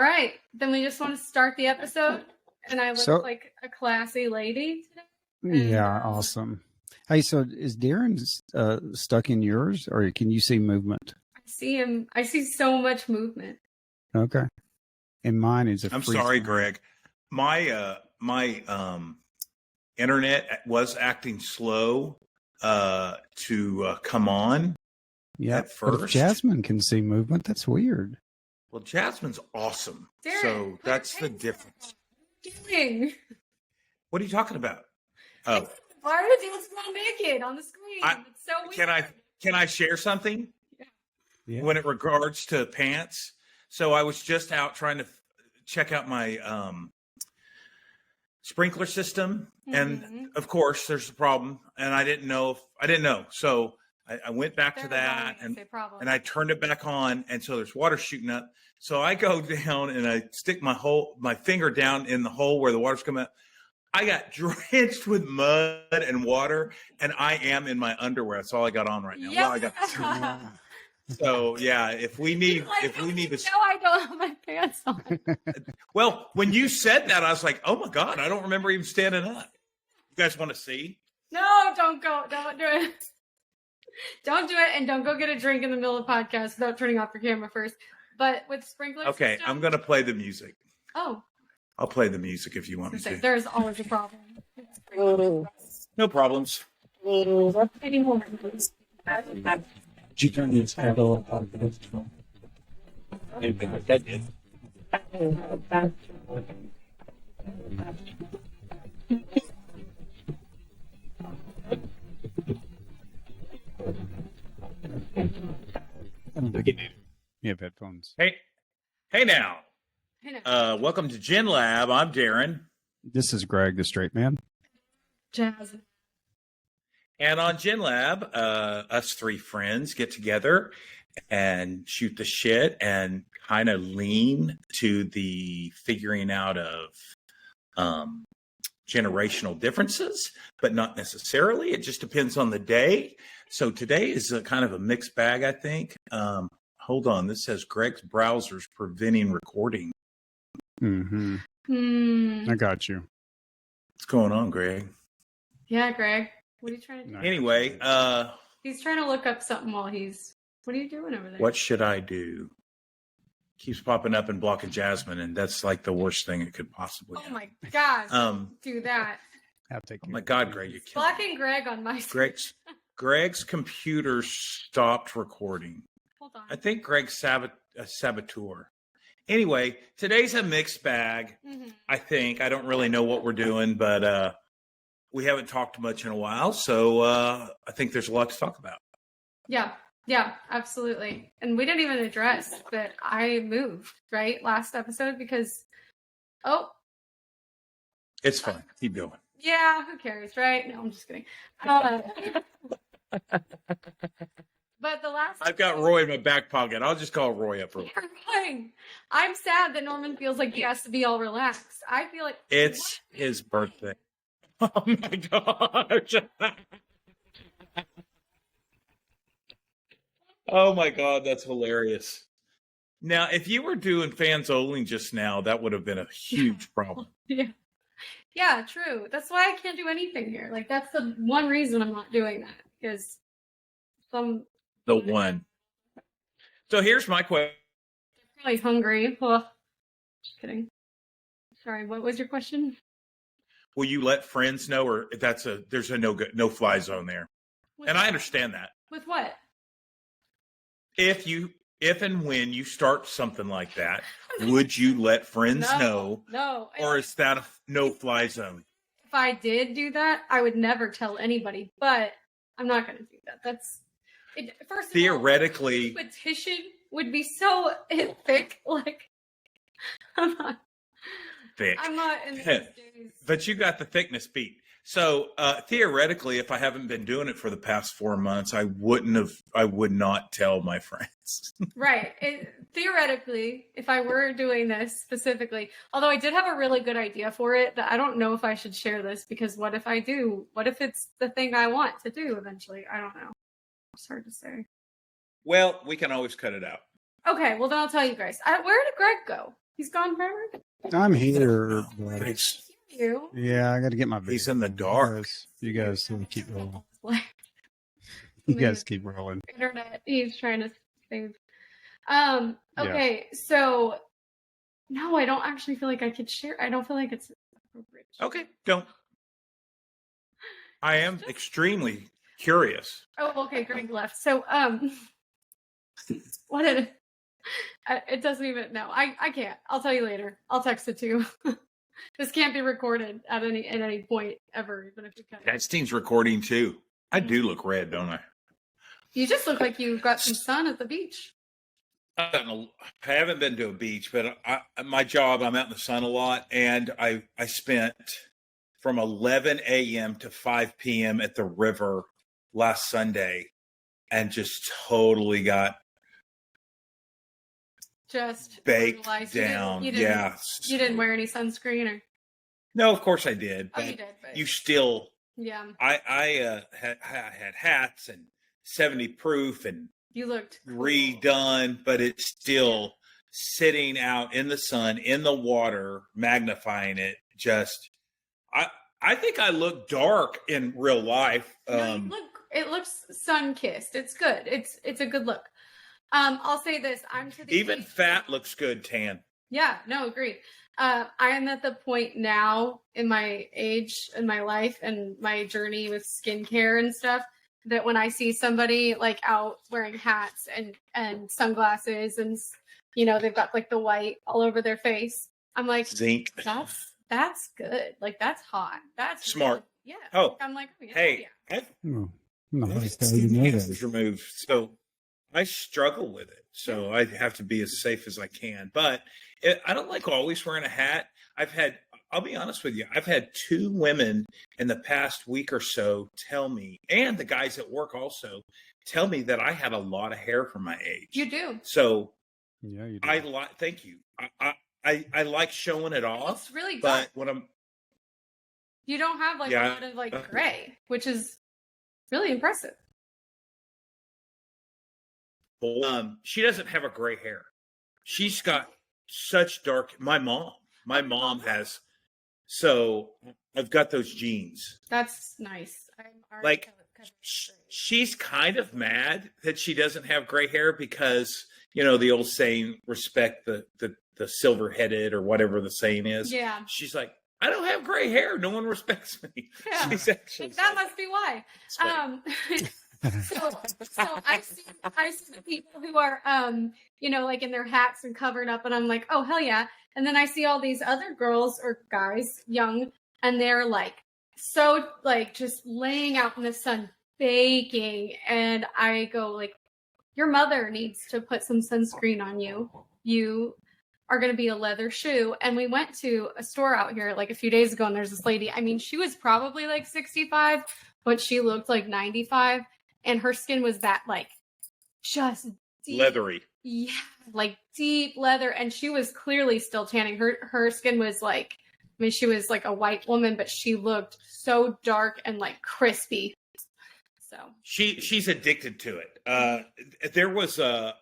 All right, then we just want to start the episode, and I look like a classy lady today. Yeah, awesome. Hey, so is Darren stuck in yours, or can you see movement? I see him. I see so much movement. Okay. And mine is I'm sorry, Greg. My internet was acting slow to come on. Yeah, at first. But if Jasmine can see movement, that's weird. Well, Jasmine's awesome. Darren, so that's the difference. What are you doing? What are you talking about? Oh. Why are you all naked on the screen? It's so weird. Can I share something? Yeah. When it regards to pants. So I was just out trying to check out my sprinkler system. And of course there's a problem. And I didn't know. So I went back to that and I turned it back on. And so there's water shooting up. So I go down and I stick my finger down in the hole where the water's coming out. I got drenched with mud and water, and I am in my underwear. That's all I got on right now. Yes. Well, I got so yeah. If we need this, no, I don't have my pants on. Well, when you said that, I was like, oh my god, I don't remember even standing up. You guys want to see? No, don't go. Don't do it. Don't do it, and don't go get a drink in the middle of the podcast without turning off your camera first. But with sprinklers. Okay, system, I'm gonna play the music. Oh. I'll play the music if you want me to. There's always a problem. No problems. Any more, please. She turned his head a little on this one. That did. You have headphones. Hey now. Welcome to GenLab. I'm Darren. This is Greg, the straight man. Jazz. And on GenLab, us three friends get together and shoot the shit and kind of lean to the figuring out of generational differences, but not necessarily. It just depends on the day. So today is a kind of a mixed bag, I think. Hold on. This says Greg's browser's preventing recording. I got you. What's going on, Greg? Yeah, Greg. What are you trying to do? Anyway, he's trying to look up something while he's. What are you doing over there? What should I do? Keeps popping up and blocking Jasmine, and that's like the worst thing it could possibly happen. Oh my gosh. Do that. I'll take Oh my God, Greg, you're killing blocking Greg on my screen. Greg's computer stopped recording. Hold on. I think Greg's a saboteur. Anyway, today's a mixed bag. I think. I don't really know what we're doing, but we haven't talked much in a while, so I think there's a lot to talk about. Yeah, absolutely. And we didn't even address that I moved, right? Last episode because It's fine. Keep going. Yeah, who cares, right? No, I'm just kidding. But the last I've got Roy in my back pocket. I'll just call Roy up. You're fine. I'm sad that Norman feels like he has to be all relaxed. I feel like it's his birthday. Oh my gosh. Oh my God, that's hilarious. Now, if you were doing fans only just now, that would have been a huge problem. Yeah, true. That's why I can't do anything here. Like, that's the one reason I'm not doing that. Because the one. So here's my question. I'm really hungry. Oh, just kidding. Sorry, what was your question? Will you let friends know, or there's a no fly zone there? And I understand that. With what? If and when you start something like that, would you let friends know? No. Or is that a no-fly zone? If I did do that, I would never tell anybody, but I'm not going to do that. First theoretically, of all, the petition would be so thick. Like, I'm not thick. I'm not in these days. But you got the thickness beat. So theoretically, if I haven't been doing it for the past 4 months, I would not tell my friends. Right. Theoretically, if I were doing this specifically, although I did have a really good idea for it, that I don't know if I should share this because what if I do? What if it's the thing I want to do eventually? I don't know. It's hard to say. Well, we can always cut it out. Okay, well then I'll tell you guys. Where did Greg go? He's gone forever. I'm here, but He's, You. yeah, I got to get my. he's in the dark. You guys keep rolling. Like, You guys keep rolling. internet. He's trying to save. Yeah. Okay, so no, I don't actually feel like I could share. I don't feel like it's appropriate. to share. Okay, don't. I am extremely curious. Oh, okay. Greg left. So, what did it doesn't even. No, I can't. I'll tell you later. I'll text it to you. This can't be recorded at any point ever, even if you cut it. That Steam's recording too. I do look red, don't I? You just look like you got some sun at the beach. I haven't been to a beach, but my job, I'm out in the sun a lot, and I spent from 11 a.m. to 5 p.m. at the river last Sunday, and just totally got Just baked brutalized. down. You didn't, Yeah. You didn't wear any sunscreen, or No, of course I did. oh, But you did. But you still, yeah, I had hats and 70 proof and you looked cool. redone, but it's still sitting out in the sun, in the water, magnifying it. Just, I think I look dark in real life. No, you look. It looks sun kissed. It's good. It's a good look. I'll say this. I'm to the Even age- fat looks good tan. Yeah, no, agreed. I am at the point now in my age, in my life, and my journey with skincare and stuff that when I see somebody like out wearing hats and sunglasses and they've got like the white all over their face, I'm like, Zinc. that's good. Like that's hot. That's Smart. good. Yeah. Oh, I'm like, oh, yeah, hey, yeah. No, no, I've you know was that. removed, so I struggle with it. So I have to be as safe as I can. But I don't like always wearing a hat. I'll be honest with you, I've had 2 women in the past week or so tell me, and the guys at work also tell me that I had a lot of hair for my age. You do. So Yeah, you do. I like. Thank you. I like showing it off, It's really but dark. when I'm You don't have like Yeah. a lot of like gray, which is really impressive. she doesn't have a gray hair. She's got such dark. My mom has. So I've got those genes. That's nice. I'm already Like, covered She's kind of mad that she doesn't have gray hair because the old saying, respect the silver headed or whatever the saying is. Yeah. She's like, I don't have gray hair. No one respects me. Yeah. She's actually That must be why. sweet. So I see the people who are like in their hats and covered up, and I'm like, oh hell yeah. And then I see all these other girls or guys, young, and they're like so like just laying out in the sun, baking, and I go like, your mother needs to put some sunscreen on you. You are going to be a leather shoe. And we went to a store out here like a few days ago, and there's this lady. I mean, she was probably like 65, but she looked like 95, and her skin was that like just deep, Leathery. yeah, like deep leather, and she was clearly still tanning. Her skin was like, I mean, she was like a white woman, but she looked so dark and like crispy. So She's addicted to it. There was a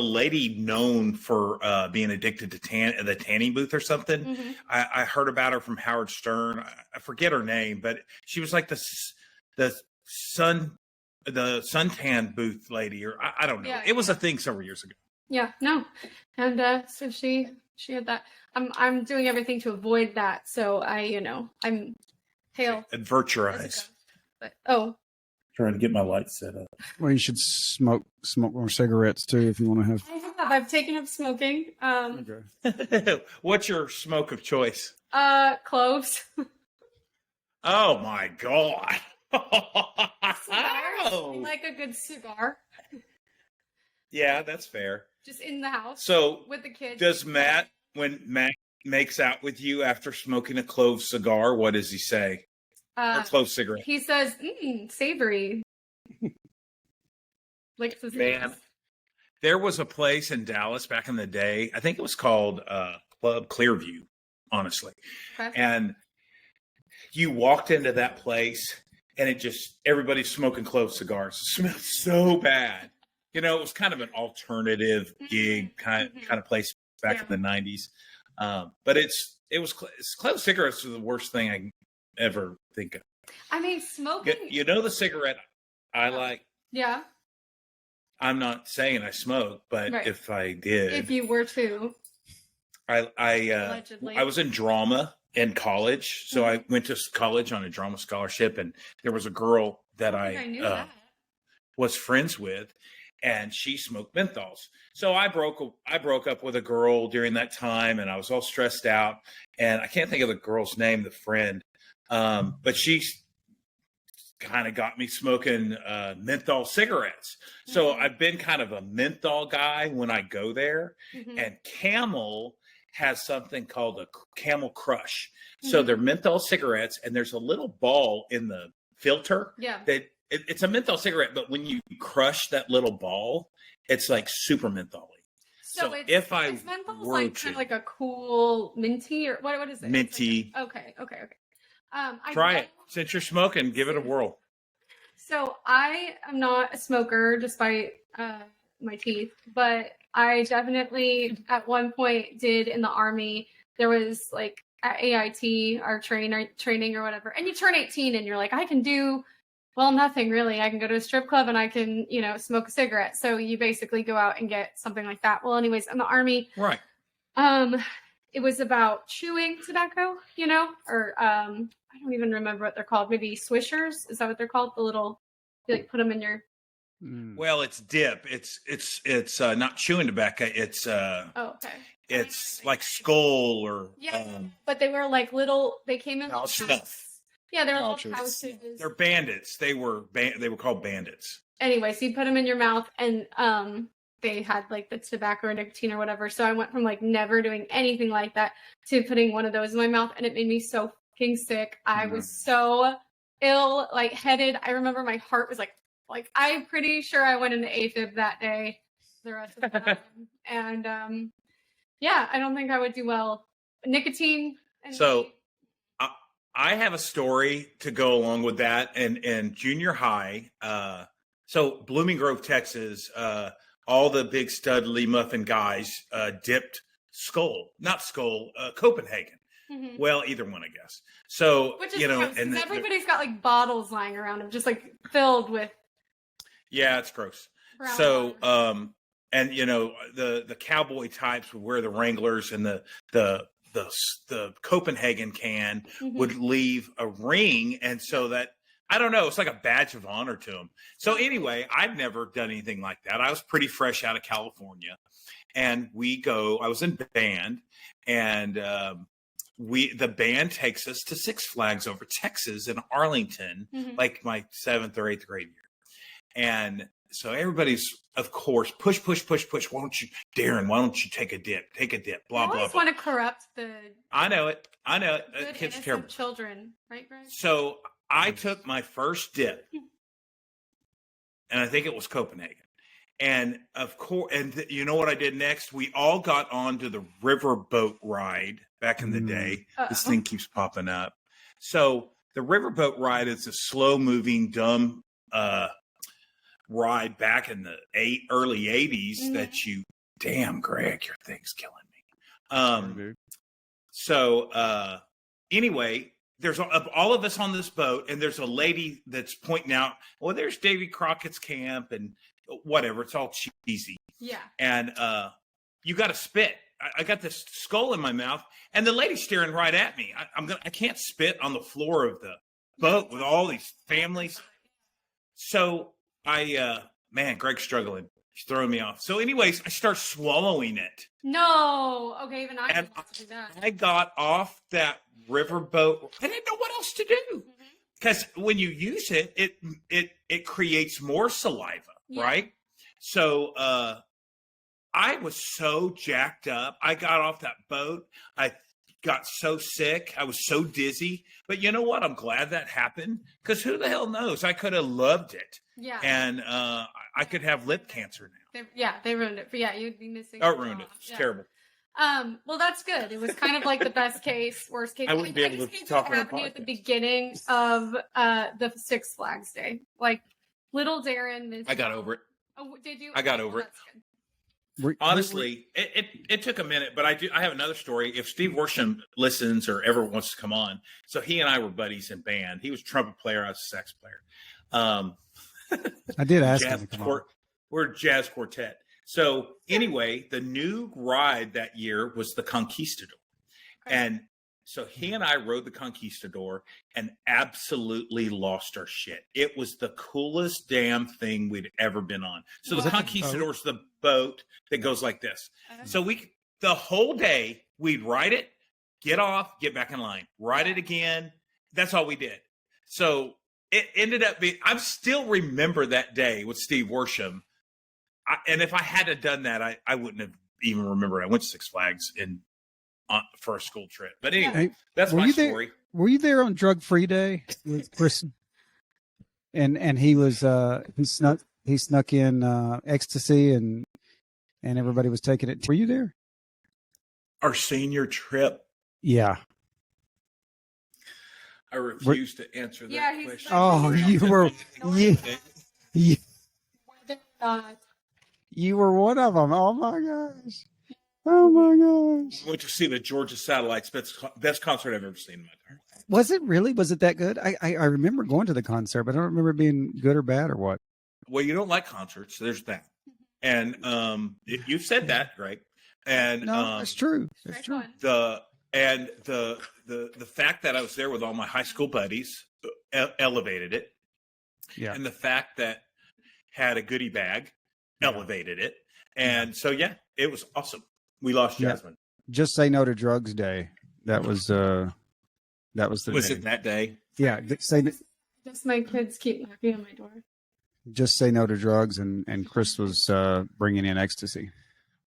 lady known for being addicted to the tanning booth or something. mhm. I heard about her from Howard Stern. I forget her name, but she was like the suntan booth lady, or I don't know. Yeah, It was a thing several years ago. Yeah, no, and so she had that. I'm doing everything to avoid that. So I'm pale. Avert your as a eyes. ghost. But oh, Trying to get my light set up. Well, you should smoke more cigarettes too if you want to have. I have. I've taken up smoking. What's your smoke of choice? Cloves. Oh my god! I like a good cigar, Yeah, that's fair. just in the house So, with the kids. does Matt, when Matt makes out with you after smoking a clove cigar, what does he say? Or clove cigarette? He says, savory. Like the Man, there was a place in Dallas back in the day. I think it was called Club Clearview, honestly. And you walked into that place, and everybody's smoking clove cigars. It smelled so bad. It was kind of an alternative gig kind of place back in the 90s. But clove cigarettes are the worst thing I can ever think of. I mean, smoking. You know the cigarette I like. Yeah. I'm not saying I smoke, but Right. if I did, If you were to. Allegedly. I was in drama in college, so Mhm. I went to college on a drama scholarship, and there was a girl that I knew that. was friends with, and she smoked menthols. So I broke up with a girl during that time, and I was all stressed out, and I can't think of the girl's name, the friend, but she kind of got me smoking menthol cigarettes. So Mhm. I've been kind of a menthol guy when I go there, Mhm. and Camel has something called a Camel Crush. So Mhm. they're menthol cigarettes, and there's a little ball in the filter Yeah. that it's a menthol cigarette, but when you crush that little ball, it's like super menthol-y. So if I it's menthol's were like kind to of like a cool minty, or what is it? minty, Okay. try I it. Since you're smoking, give it a whirl. So I am not a smoker, despite my teeth, but I definitely at one point did in the Army. There was like at AIT, our training or whatever, and you turn 18 and you're like, I can do nothing really. I can go to a strip club and I can, smoke a cigarette. So you basically go out and get something like that. Well, anyways, in the Army, Right. it was about chewing tobacco, or I don't even remember what they're called. Maybe swishers. Is that what they're called? The little, you like put them in your. Well, it's dip. It's not chewing tobacco. It's Oh, okay. it's like skull or but they were like little. They came in pouch little stuff. Yeah, they were little Pouches. pouches. They're bandits. They were called bandits. Anyway, so you put them in your mouth, and they had like the tobacco or nicotine or whatever. So I went from like never doing anything like that to putting one of those in my mouth, and it made me so fucking sick. I was so ill, like headed. I remember my heart was like I'm pretty sure I went into AFib that day. The rest of the time, and I don't think I would do well. Nicotine. So I have a story to go along with that. And in junior high, so Blooming Grove, Texas, all the big studly muffin guys dipped Copenhagen. Mm-hmm. Well, either one, I guess. So, which is gross, and everybody's got like bottles lying around them, just like filled with. Yeah, it's gross. Brown so, water. and the cowboy types would wear the Wranglers, and the Copenhagen can would leave a ring, and so that I don't know, it's like a badge of honor to them. So anyway, I've never done anything like that. I was pretty fresh out of California, and I was in band, and the band takes us to Six Flags over Texas in Arlington, like my 7th or 8th grade year. And so everybody's, of course, push. Why don't you, Darren, why don't you take a dip? Blah, blah, blah. I always want to corrupt the. I know it. Good, Kids are innocent terrible. children, right, Greg? So I took my first dip, and I think it was Copenhagen. And of course, you know what I did next? We all got onto the riverboat ride back in the day. This thing keeps popping up. So the riverboat ride is a slow-moving, dumb ride back in the early 80s that you. Damn, Greg, your thing's killing me. So anyway, there's all of us on this boat, and there's a lady that's pointing out, well, there's Davy Crockett's camp and whatever. It's all cheesy. Yeah. And you got to spit. I got this skull in my mouth, and the lady's staring right at me. I can't spit on the floor of the boat with all these families. So Greg's struggling. He's throwing me off. So anyways, I start swallowing it. No. Okay, even I didn't want to do that. I got off that riverboat. I didn't know what else to do. Because when you use it, it creates more saliva, right? So I was so jacked up. I got off that boat. I got so sick. I was so dizzy. But you know what? I'm glad that happened, because who the hell knows? I could have loved it. Yeah. And I could have lip cancer now. They ruined it. But yeah, you'd be missing. Oh, ruined it. It's terrible. Well, that's good. It was kind of like the best case, worst case. I wouldn't be able to talk on a podcast. At the beginning of the Six Flags Day, like little Darren. I got over it. Oh, did you? I got over it. That's good. Honestly, it took a minute, but I have another story. If Steve Worsham listens or ever wants to come on, so he and I were buddies in band. He was a trumpet player, I was a sax player. I did ask him to come on. We're a jazz quartet. So anyway, the new ride that year was the Conquistador, and so he and I rode the Conquistador and absolutely lost our shit. It was the coolest damn thing we'd ever been on. So the Conquistador is the boat that goes like this. So the whole day we'd ride it, get off, get back in line, ride it again. That's all we did. So it ended up being, I still remember that day with Steve Worsham. And if I hadn't done that, I wouldn't have even remembered. I went to Six Flags for a school trip. But anyway, that's my story. Were you there on Drug Free Day with Chris? And he was he snuck in ecstasy and everybody was taking it. Were you there? Our senior trip. Yeah. I refuse to answer that question. Oh, you were you were one of them. Oh my gosh. Oh my gosh. Went to see the Georgia Satellites. Best concert I've ever seen in my entire life. Was it really? Was it that good? I remember going to the concert, but I don't remember it being good or bad or what. Well, you don't like concerts. There's that. And you've said that, Greg. And no, it's true. It's true. The fact that I was there with all my high school buddies elevated it. Yeah. And the fact that had a goodie bag elevated it. And so it was awesome. We lost Jasmine. Just Say No to Drugs Day. That was the Was day. it that day? Yeah. Just my kids keep knocking on my door. Just Say No to Drugs, and Chris was bringing in ecstasy.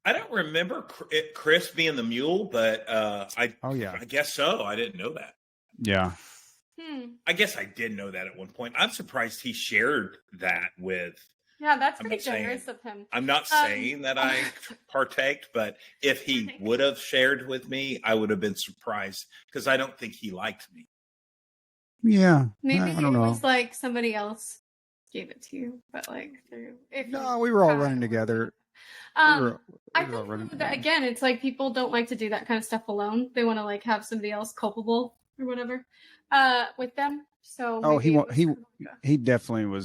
I don't remember Chris being the mule, but I guess so. I didn't know that. Yeah. I guess I did know that at one point. I'm surprised he shared that with. Yeah, that's pretty generous of him. I'm not saying that I partaked, but if he would have shared with me, I would have been surprised because I don't think he liked me. Yeah. Maybe I don't know. It was like somebody else gave it to you, but like no, we were all running together. I think that, again, it's like people don't like to do that kind of stuff alone. They want to like have somebody else culpable or whatever with them. So he definitely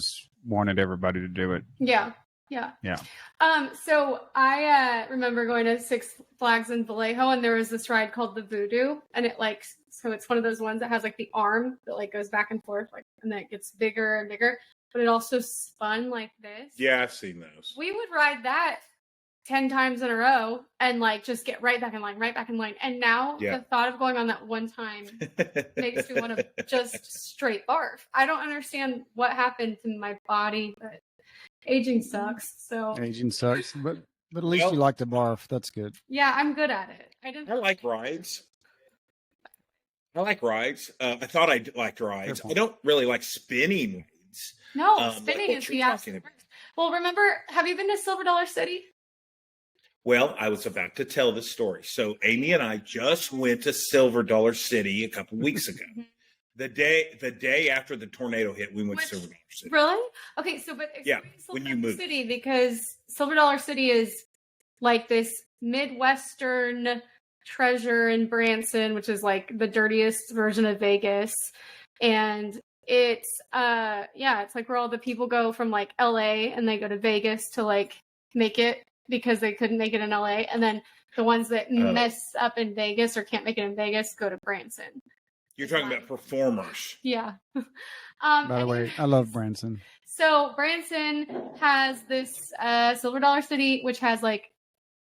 wanted everybody to do it. Yeah. So I remember going to Six Flags in Vallejo, and there was this ride called the Voodoo, and it's one of those ones that has like the arm that like goes back and forth, like, and then it gets bigger and bigger, but it also spun like this. Yeah, I've seen those. We would ride that 10 times in a row and like just get right back in line. And now the thought of going on that one time makes me want to just straight barf. I don't understand what happened to my body, but aging sucks. But at least you like to barf. That's good. Yeah, I'm good at it. I like rides. I thought I liked rides. I don't really like spinning rides. No, spinning is the absolute worst. Well, remember, have you been to Silver Dollar City? Well, I was about to tell the story. So Amy and I just went to Silver Dollar City a couple weeks ago. The day after the tornado hit, we went to Silver Dollar City. When you moved City, because Silver Dollar City is like this Midwestern treasure in Branson, which is like the dirtiest version of Vegas. And it's it's like where all the people go from like LA and they go to Vegas to like make it because they couldn't make it in LA. And then the ones that mess up in Vegas or can't make it in Vegas go to Branson. You're talking about performers. Yeah. By the way, I love Branson. So Branson has this Silver Dollar City, which has like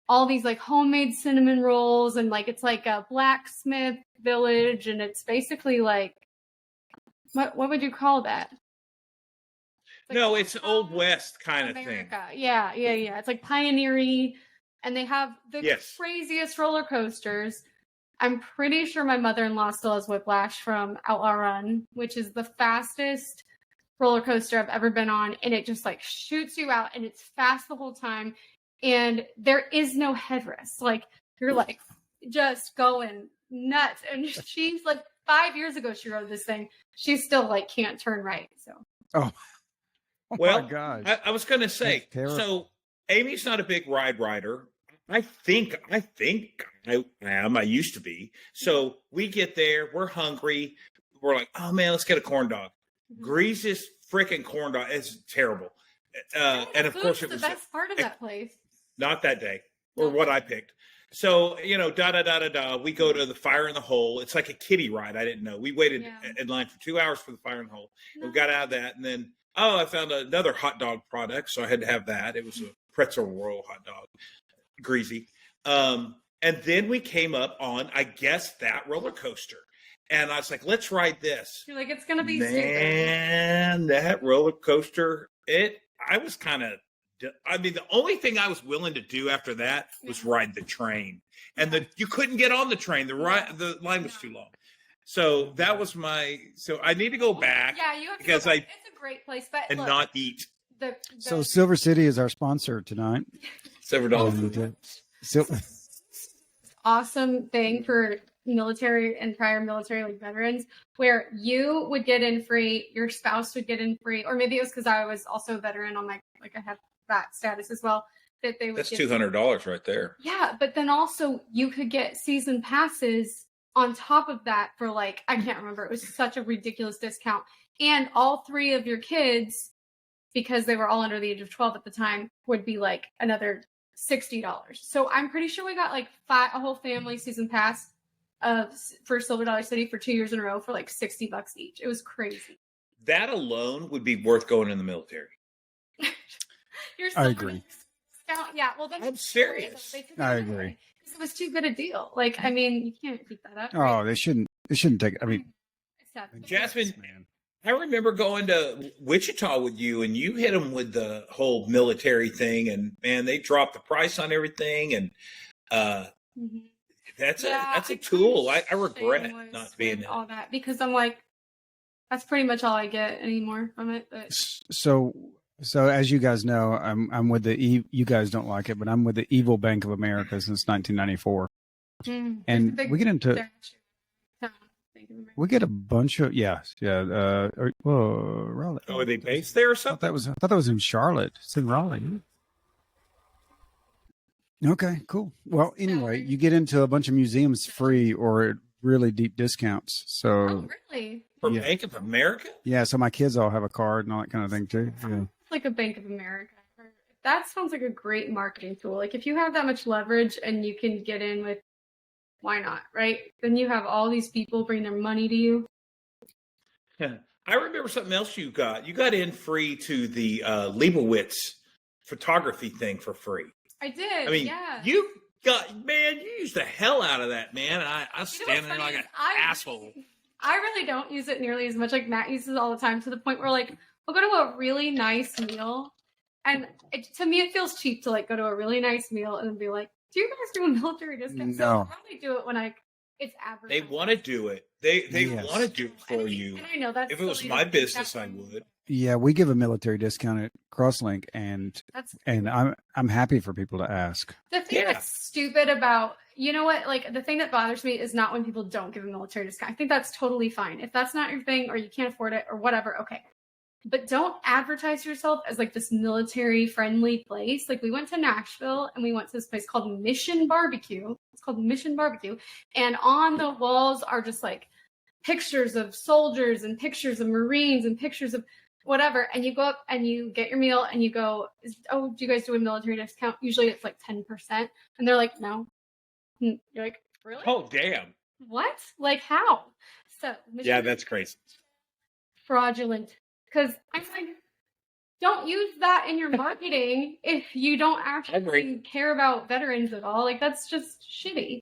all these like homemade cinnamon rolls, and like it's like a blacksmith village, and it's basically like what would you call that? It's Old West kind of thing. Yeah. It's like pioneering, and they have the craziest roller coasters. I'm pretty sure my mother-in-law still has whiplash from Outlaw Run, which is the fastest roller coaster I've ever been on, and it just like shoots you out, and it's fast the whole time, and there is no headrest. Like you're like just going nuts, and she's like 5 years ago she rode this thing. She still like can't turn right. So my gosh. I was going to say, so Amy's not a big ride rider. I think I am. I used to be. So we get there, we're hungry. We're like, oh man, let's get a corn dog. Grease's freaking corn dog. It's terrible. And of course, it was the best part of that place. not that day or what I picked. So, you know, we go to the Fire in the Hole. It's like a kiddie ride. I didn't know. We waited in line for 2 hours for the Fire in the Hole. We got out of that. And then, I found another hot dog product. So I had to have that. It was a pretzel roll hot dog, greasy. And then we came up on, I guess, that roller coaster. And I was like, let's ride this. You're like, it's going to be stupid. Man, that roller coaster, I was kind of, the only thing I was willing to do after that was ride the train. And you couldn't get on the train. The line was too long. So that was so I need to go back. Yeah, you have to because go back. It's a great place. But and look, not eat. So Silver City is our sponsor tonight. $7. Awesome thing for military and prior military like veterans, where you would get in free, your spouse would get in free, or maybe it was because I was also a veteran on I have that status as well. That they would. That's $200 right there. Yeah, but then also you could get season passes on top of that for I can't remember. It was such a ridiculous discount, and all three of your kids, because they were all under the age of 12 at the time, would be another $60. So I'm pretty sure we got a whole family season pass for Silver Dollar City for 2 years in a row for $60 each. It was crazy. That alone would be worth going in the military. I agree. Yeah, well, then I'm serious. I agree. Because it was too good a deal. You can't keep that up. Oh, right? they shouldn't take it. I mean, Jasmine, I remember going to Wichita with you, and you hit them with the whole military thing, and man, they dropped the price on everything, and that's a tool. I regret not being all that because I'm that's pretty much all I get anymore from it. But. So as you guys know, I'm with you guys don't like it, but I'm with the evil Bank of America since 1994, and we get into. We get a bunch of Raleigh. Oh, are they based there or something? I thought that was in Charlotte. It's in Raleigh. Okay, cool. Well, anyway, you get into a bunch of museums free or at really deep discounts. So, really? For Bank of America? Yeah, so my kids all have a card and all that kind of thing too. Yeah. Like a Bank of America. That sounds like a great marketing tool. If you have that much leverage and you can get in with, why not, right? Then you have all these people bring their money to you. Yeah. I remember something else you got. You got in free to the Leibowitz photography thing for free. I did. I mean, yeah. You used the hell out of that, man. I was standing there like an asshole. I really don't use it nearly as much. Matt uses it all the time to the point where we'll go to a really nice meal. And to me, it feels cheap to go to a really nice meal and be like, do you guys do a military discount? No. So I'll probably do it when it's advertised. They want to do it. They want to do it for you. And I know that's if it was my business, I would. Yeah, we give a military discount at Crosslink, and I'm happy for people to ask. The thing that's stupid about, you know what, the thing that bothers me is not when people don't give a military discount. I think that's totally fine. If that's not your thing or you can't afford it or whatever, okay. But don't advertise yourself as this military friendly place. We went to Nashville and we went to this place called Mission Barbecue. It's called Mission Barbecue. And on the walls are just pictures of soldiers and pictures of Marines and pictures of whatever. And you go up and you get your meal and you go, oh, do you guys do a military discount? Usually it's 10%. And they're like, no. And you're like, really? Oh, damn. What? How? So yeah, that's crazy. Fraudulent. Because don't use that in your marketing if you don't actually care about veterans at all. That's just shitty.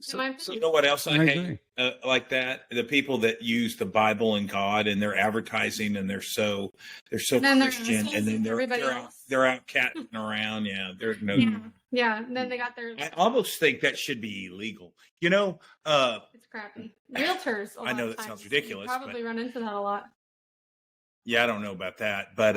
So you know what else I hate like that? The people that use the Bible and God and they're advertising and they're so Christian and then they're out catting around. Yeah, there's no. Yeah, and then they got their. I almost think that should be illegal. It's crappy. Realtors. I know that sounds ridiculous. You probably run into that a lot. Yeah, I don't know about that, but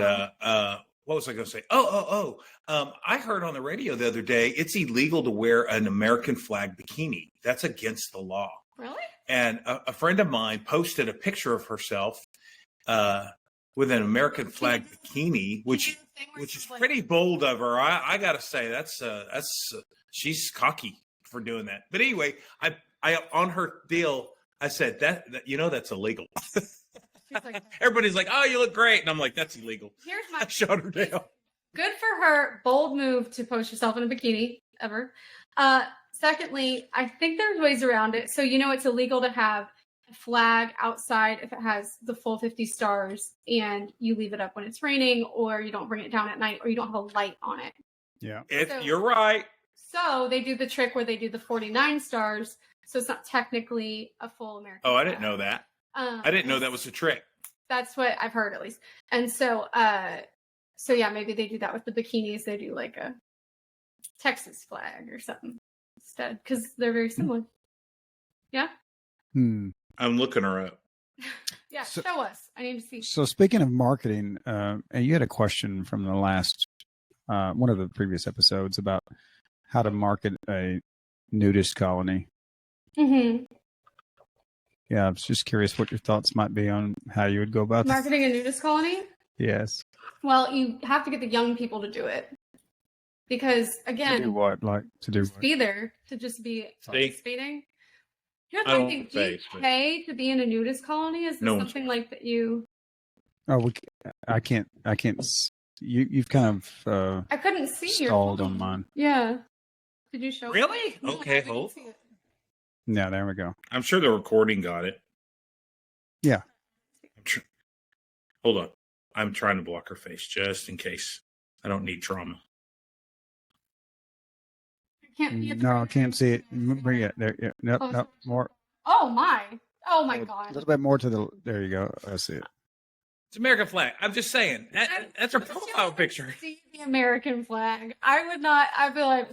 what was I going to say? I heard on the radio the other day it's illegal to wear an American flag bikini. That's against the law. Really? And a friend of mine posted a picture of herself with an American flag bikini, which is pretty bold of her. I gotta say that's she's cocky for doing that. But anyway, I on her deal, I said that that's illegal. She's like, Everybody's like, "Oh, you look great," and I'm like, "That's illegal." here's I my shot her down. good for her. Bold move to post yourself in a bikini ever. Secondly, I think there's ways around it. So it's illegal to have a flag outside if it has the full 50 stars and you leave it up when it's raining, or you don't bring it down at night, or you don't have a light on it. Yeah. You're right. So they do the trick where they do the 49 stars, so it's not technically a full American Oh, I flag. didn't know that. I didn't know that was a trick. That's what I've heard, at least. And so yeah, maybe they do that with the bikinis. They do like a Texas flag or something instead, because they're very similar. Yeah. Hmm. I'm looking her up. Yeah. So- Show us. I need to see. So speaking of marketing, and you had a question from the last one of the previous episodes about how to market a nudist colony. Mm-hmm. Yeah, I was just curious what your thoughts might be on how you would go about that. Marketing a nudist colony. Yes. Well, you have to get the young people to do it, because To do again, what? Like to do just what? be there to just be participating. You I know, don't think, do you face, but- pay to be in a nudist colony? Is this No one's something like that you? Oh, I can't. You've kind of I couldn't see your stalled phone. on mine. Yeah. Did you show? Really? No, Okay, I didn't hold. see it. Yeah, there we go. I'm sure the recording got it. Yeah. Hold on. I'm trying to block her face just in case. I don't need trauma. I can't see it. No, I can't see it. Bring it there. Yeah. Nope. Oh, Nope. More. Oh my A god. little bit more to the. There you go. I see it. It's American flag. I'm just saying. That's her profile picture. See the American flag. I would not. I'd be like,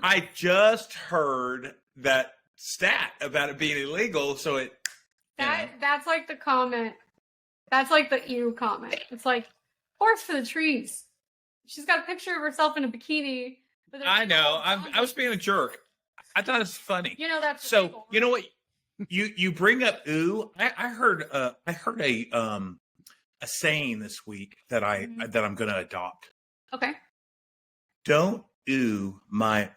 I just heard that stat about it being illegal, so it. that's like the comment. That's like the ew comment. It's like horse for the trees. She's got a picture of herself in a bikini. with her I know. clothes I was being a jerk. I thought it was funny. That's So illegal. you know what? You bring up ooh. I heard a saying this week that that I'm going to adopt. Okay. Don't ooh my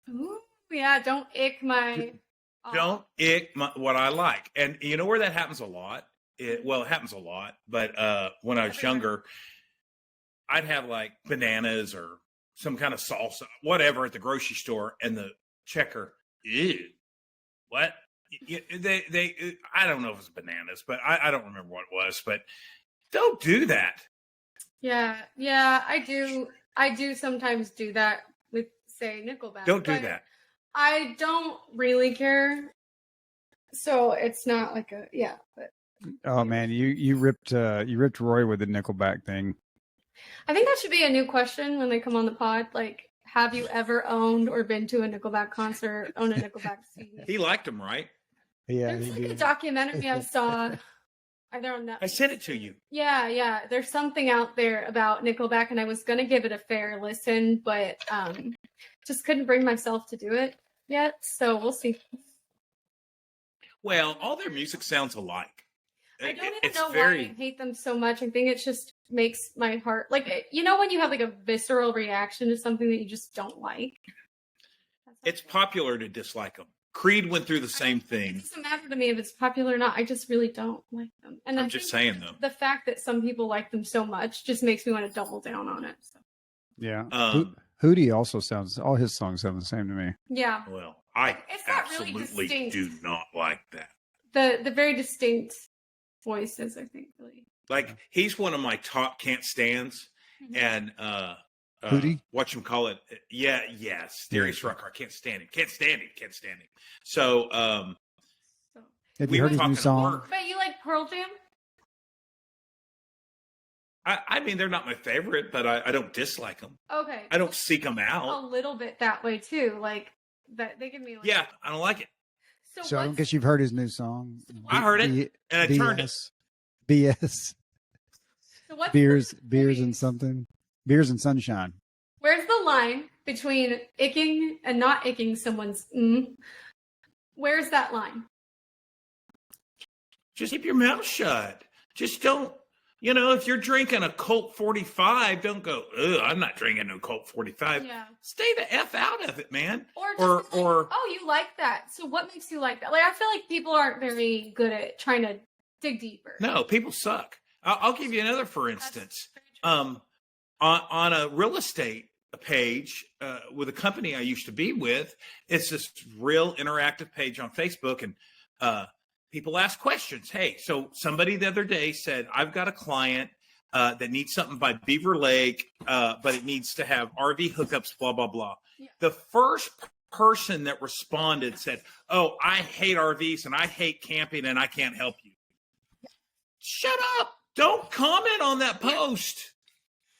Ooh, yeah. Don't ick my. Don't ick what I like. And you know where that happens a lot? It happens a lot. But when I was Everywhere. younger, I'd have like bananas or some kind of salsa, whatever, at the grocery store, and the checker, ew, what? They I don't know if it was bananas, but I don't remember what it was. But don't do that. Yeah. I do sometimes do that with, say, Nickelback. Don't do but that. I don't really care. So it's not like a but Oh man, you ripped Roy with the Nickelback thing. I think that should be a new question when they come on the pod. Like, have you ever owned or been to a Nickelback concert, own a Nickelback CD? He liked them, right? Yeah, There's he like a did. documentary I saw either on Netflix. I sent it to you. Yeah. There's something out there about Nickelback, and I was gonna give it a fair listen, but just couldn't bring myself to do it yet. So we'll see. Well, all their music sounds alike. I don't even It's know why very. I hate them so much. I think it just makes my heart when you have like a visceral reaction to something that you just don't like. It's popular to dislike them. Creed went through the same It thing. doesn't matter to me if it's popular or not. I just really don't like them. And I'm I just think saying, though. the fact that some people like them so much just makes me want to double down on it. So. Yeah. Hootie also sounds. All his songs sound the same to me. Yeah, Well, I It's not really absolutely distinct. do not like that. the very distinct voices, I think, really. Like, he's one of my top can't stands, Mhm. and Hootie? whatchamacallit, yes, Darius Rucker. I can't stand him. So So. Have we you were heard his talking new at song? work. But you like Pearl Jam? I mean, they're not my favorite, but I don't dislike them. Okay, I don't seek them a out. little bit that way too. Like that, they give me. Like, Yeah, I don't like it. So I don't what's- guess you've heard his new song. I heard it, and I turned it. BS. so what's Beers the- and something. Beers and sunshine. Where's the line between icking and not icking someone's? Where's that line? just keep your mouth shut. Just don't, if you're drinking a Colt 45, don't go, ugh, I'm not drinking no Colt 45. Yeah. Stay the F out of it, man. Or just be like, oh, you like that. So what makes you like that? Like, I feel like people aren't very good at trying to dig deeper. No, people suck. I'll give you another, for instance. On a real estate page with a company I used to be with, it's this real interactive page on Facebook, and people ask questions. Hey, so somebody the other day said, I've got a client that needs something by Beaver Lake, but it needs to have RV hookups, blah, blah, blah. Yeah. The first person that responded said, oh, I hate RVs and I hate camping and I can't help you. Shut up. Don't comment on that post.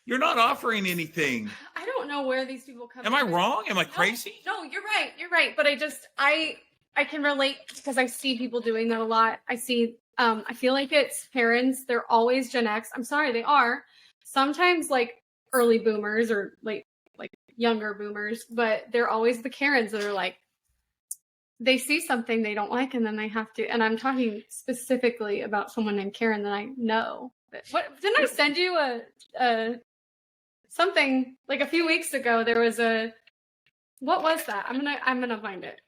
You're not offering anything. I don't know where these people come from. Am I wrong? Am I crazy? No, you're right. You're right. But I can relate because I see people doing that a lot. I feel like it's parents. They're always Gen X. I'm sorry, they are. Sometimes like early boomers or like younger boomers, but they're always the Karens that are like, they see something they don't like and then they have to, and I'm talking specifically about someone named Karen that I know. What didn't I send you a something like a few weeks ago? There was what was that? I'm gonna find it.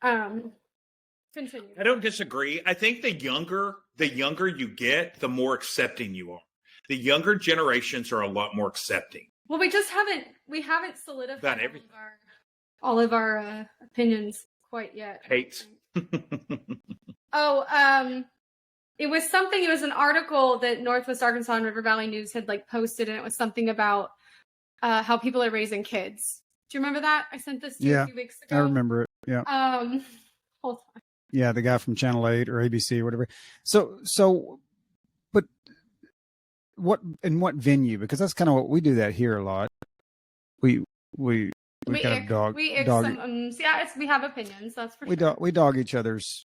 Continue. I don't disagree. I think the younger you get, the more accepting you are. The younger generations are a lot more accepting. Well, we haven't solidified everything. all of our opinions quite yet. Hates. It was an article that Northwest Arkansas and River Valley News had like posted, and it was something about how people are raising kids. Do you remember that? I sent this to you a few weeks ago. I remember it. Yeah. Hold on. Yeah, the guy from Channel 8 or ABC or whatever. So, but what venue? Because that's kind of what we do that here a lot. We kind of dog. We have opinions. That's for sure. We dog each other's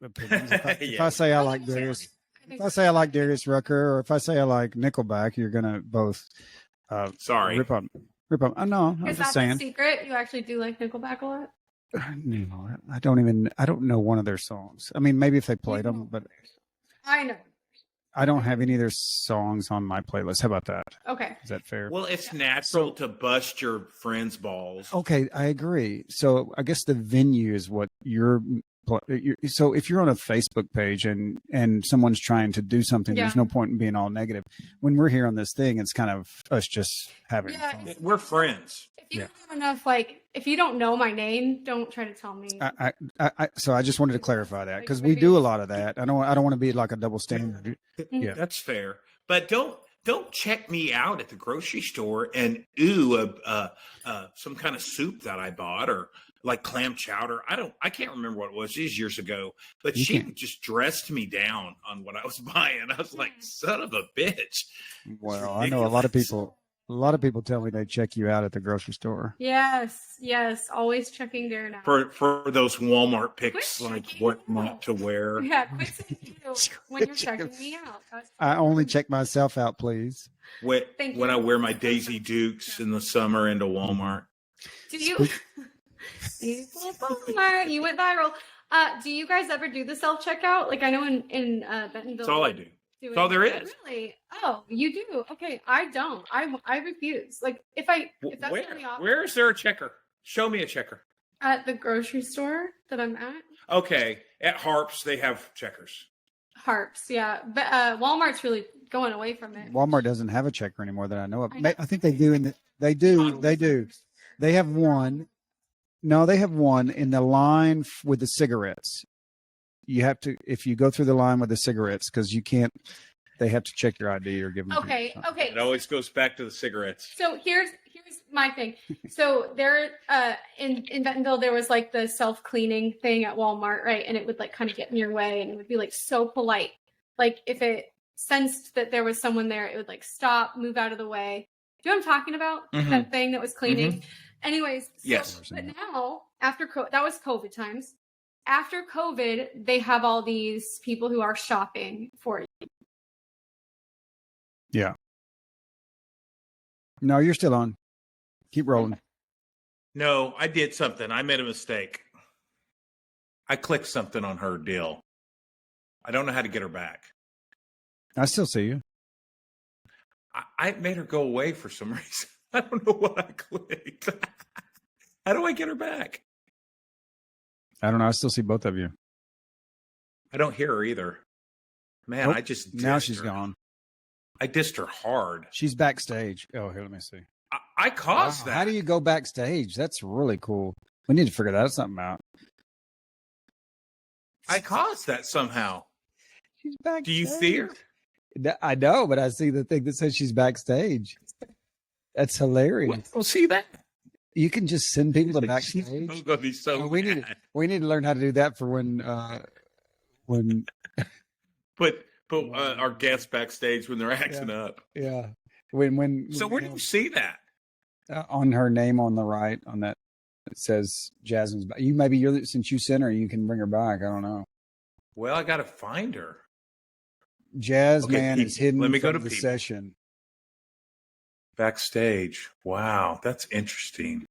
opinions. If I say I like Darius, Rucker, or if I say I like Nickelback, you're gonna both. Sorry. Rip on. I know. I'm just saying. Is that the secret? You actually do like Nickelback a lot? No, I don't know one of their songs. I mean, maybe if they played them, but I know. I don't have any of their songs on my playlist. How about that? Okay. Is that fair? Well, it's natural to bust your friends' balls. Okay, I agree. So I guess the venue is what so if you're on a Facebook page and someone's trying to do something, there's no point in being all negative. When we're here on this thing, it's kind of us just having fun. We're friends. If you don't have enough, if you don't know my name, don't try to tell me. So I just wanted to clarify that because we do a lot of that. I don't want to be like a double standard. Yeah, that's fair. But don't check me out at the grocery store and some kind of soup that I bought or like clam chowder. I can't remember what it was. These years ago, but she just dressed me down on what I was buying. I was like, son of a bitch. Well, I know a lot of people. A lot of people tell me they check you out at the grocery store. Yes, always checking there now. For those Walmart picks, like what not to wear. Yeah, quit saying you when you're checking me out. I only check myself out, please. When I wear my Daisy Dukes in the summer into Walmart. Do you? You went viral. Do you guys ever do the self checkout? Like I know in Bentonville. That's all I do. That's all there is. Really? Oh, you do? Okay, I don't. I refuse. Like if that's in the office. Where is there a checker? Show me a checker. At the grocery store that I'm at. Okay, at Harps they have checkers. Harps, yeah, but Walmart's really going away from it. Walmart doesn't have a checker anymore that I know of. I think they do. They do. They have one. No, they have one in the line with the cigarettes. You have to, if you go through the line with the cigarettes, because you can't, they have to check your ID or give them. Okay. It always goes back to the cigarettes. So here's my thing. So there, in Bentonville, there was like the self-cleaning thing at Walmart, right? And it would like kind of get in your way, and it would be like so polite. Like if it sensed that there was someone there, it would like stop, move out of the way. Do you know what I'm talking about? Mm-hmm. That thing that was cleaning. Mm-hmm. Anyways, yes. But now after that was COVID times. After COVID, they have all these people who are shopping for you. Yeah. No, you're still on. Keep rolling. No, I did something. I made a mistake. I clicked something on her deal. I don't know how to get her back. I still see you. I made her go away for some reason. I don't know what I clicked. How do I get her back? I don't know. I still see both of you. I don't hear her either. Man, Nope. I just Now dissed she's her. gone. I dissed her hard. She's backstage. Oh, here, let me see. I caused Wow, that. how do you go backstage? That's really cool. We need to figure that something out. I caused that somehow. She's backstage. Do you see her? I know, but I see the thing that says she's backstage. That's hilarious. We'll see that. You can just send people to She's backstage. gonna be so Oh, we mad. need to learn how to do that for when Put our guests backstage when they're acting up. yeah So where do you see that? on her name on the right on that it says Jasmine's back. Since you sent her, you can bring her back. I don't know. Well, I got to find her. Jasmine is people. hidden Let me go from to the people. session. Backstage. Wow, that's interesting.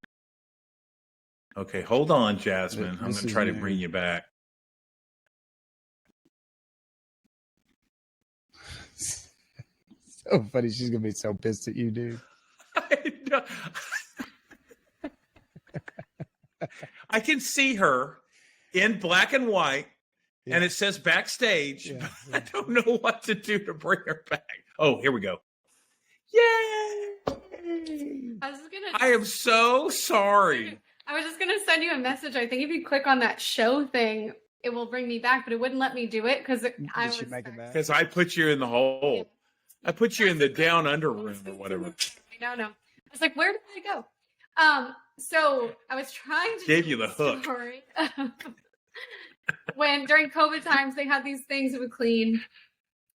Okay, hold on, Jasmine. I'm This going to is try to new. bring you back. So funny. She's gonna be so pissed at you, dude. I know. I can see her in black and white, Yeah. and it says backstage. Yeah, But I don't know what to do to bring her back. Oh, here we go. Yay! I am so sorry. I was just gonna send you a message. I think if you click on that show thing, it will bring me back, but it wouldn't let me do it because I was she make it back? Because I put you in the hole. I put you in the down under room or whatever. No. I was like, where did I go? So I was trying to Gave you the hook. story. When during COVID times they had these things that would clean,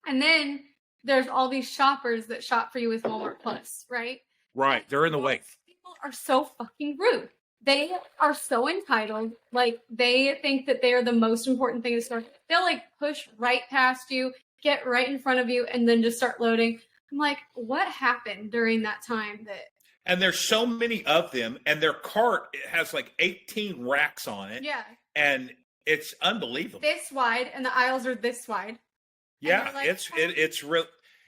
and then there's all these shoppers that shop for you with Walmart Plus, right? Right, they're in the way. People are so fucking rude. They are so entitled. Like they think that they are the most important thing in the store. They'll like push right past you, get right in front of you, and then just start loading. I'm like, what happened during that time that And there's so many of them, and their cart has like 18 racks on it. yeah, And it's unbelievable. this wide and the aisles are this wide. Yeah, you're like, it's real.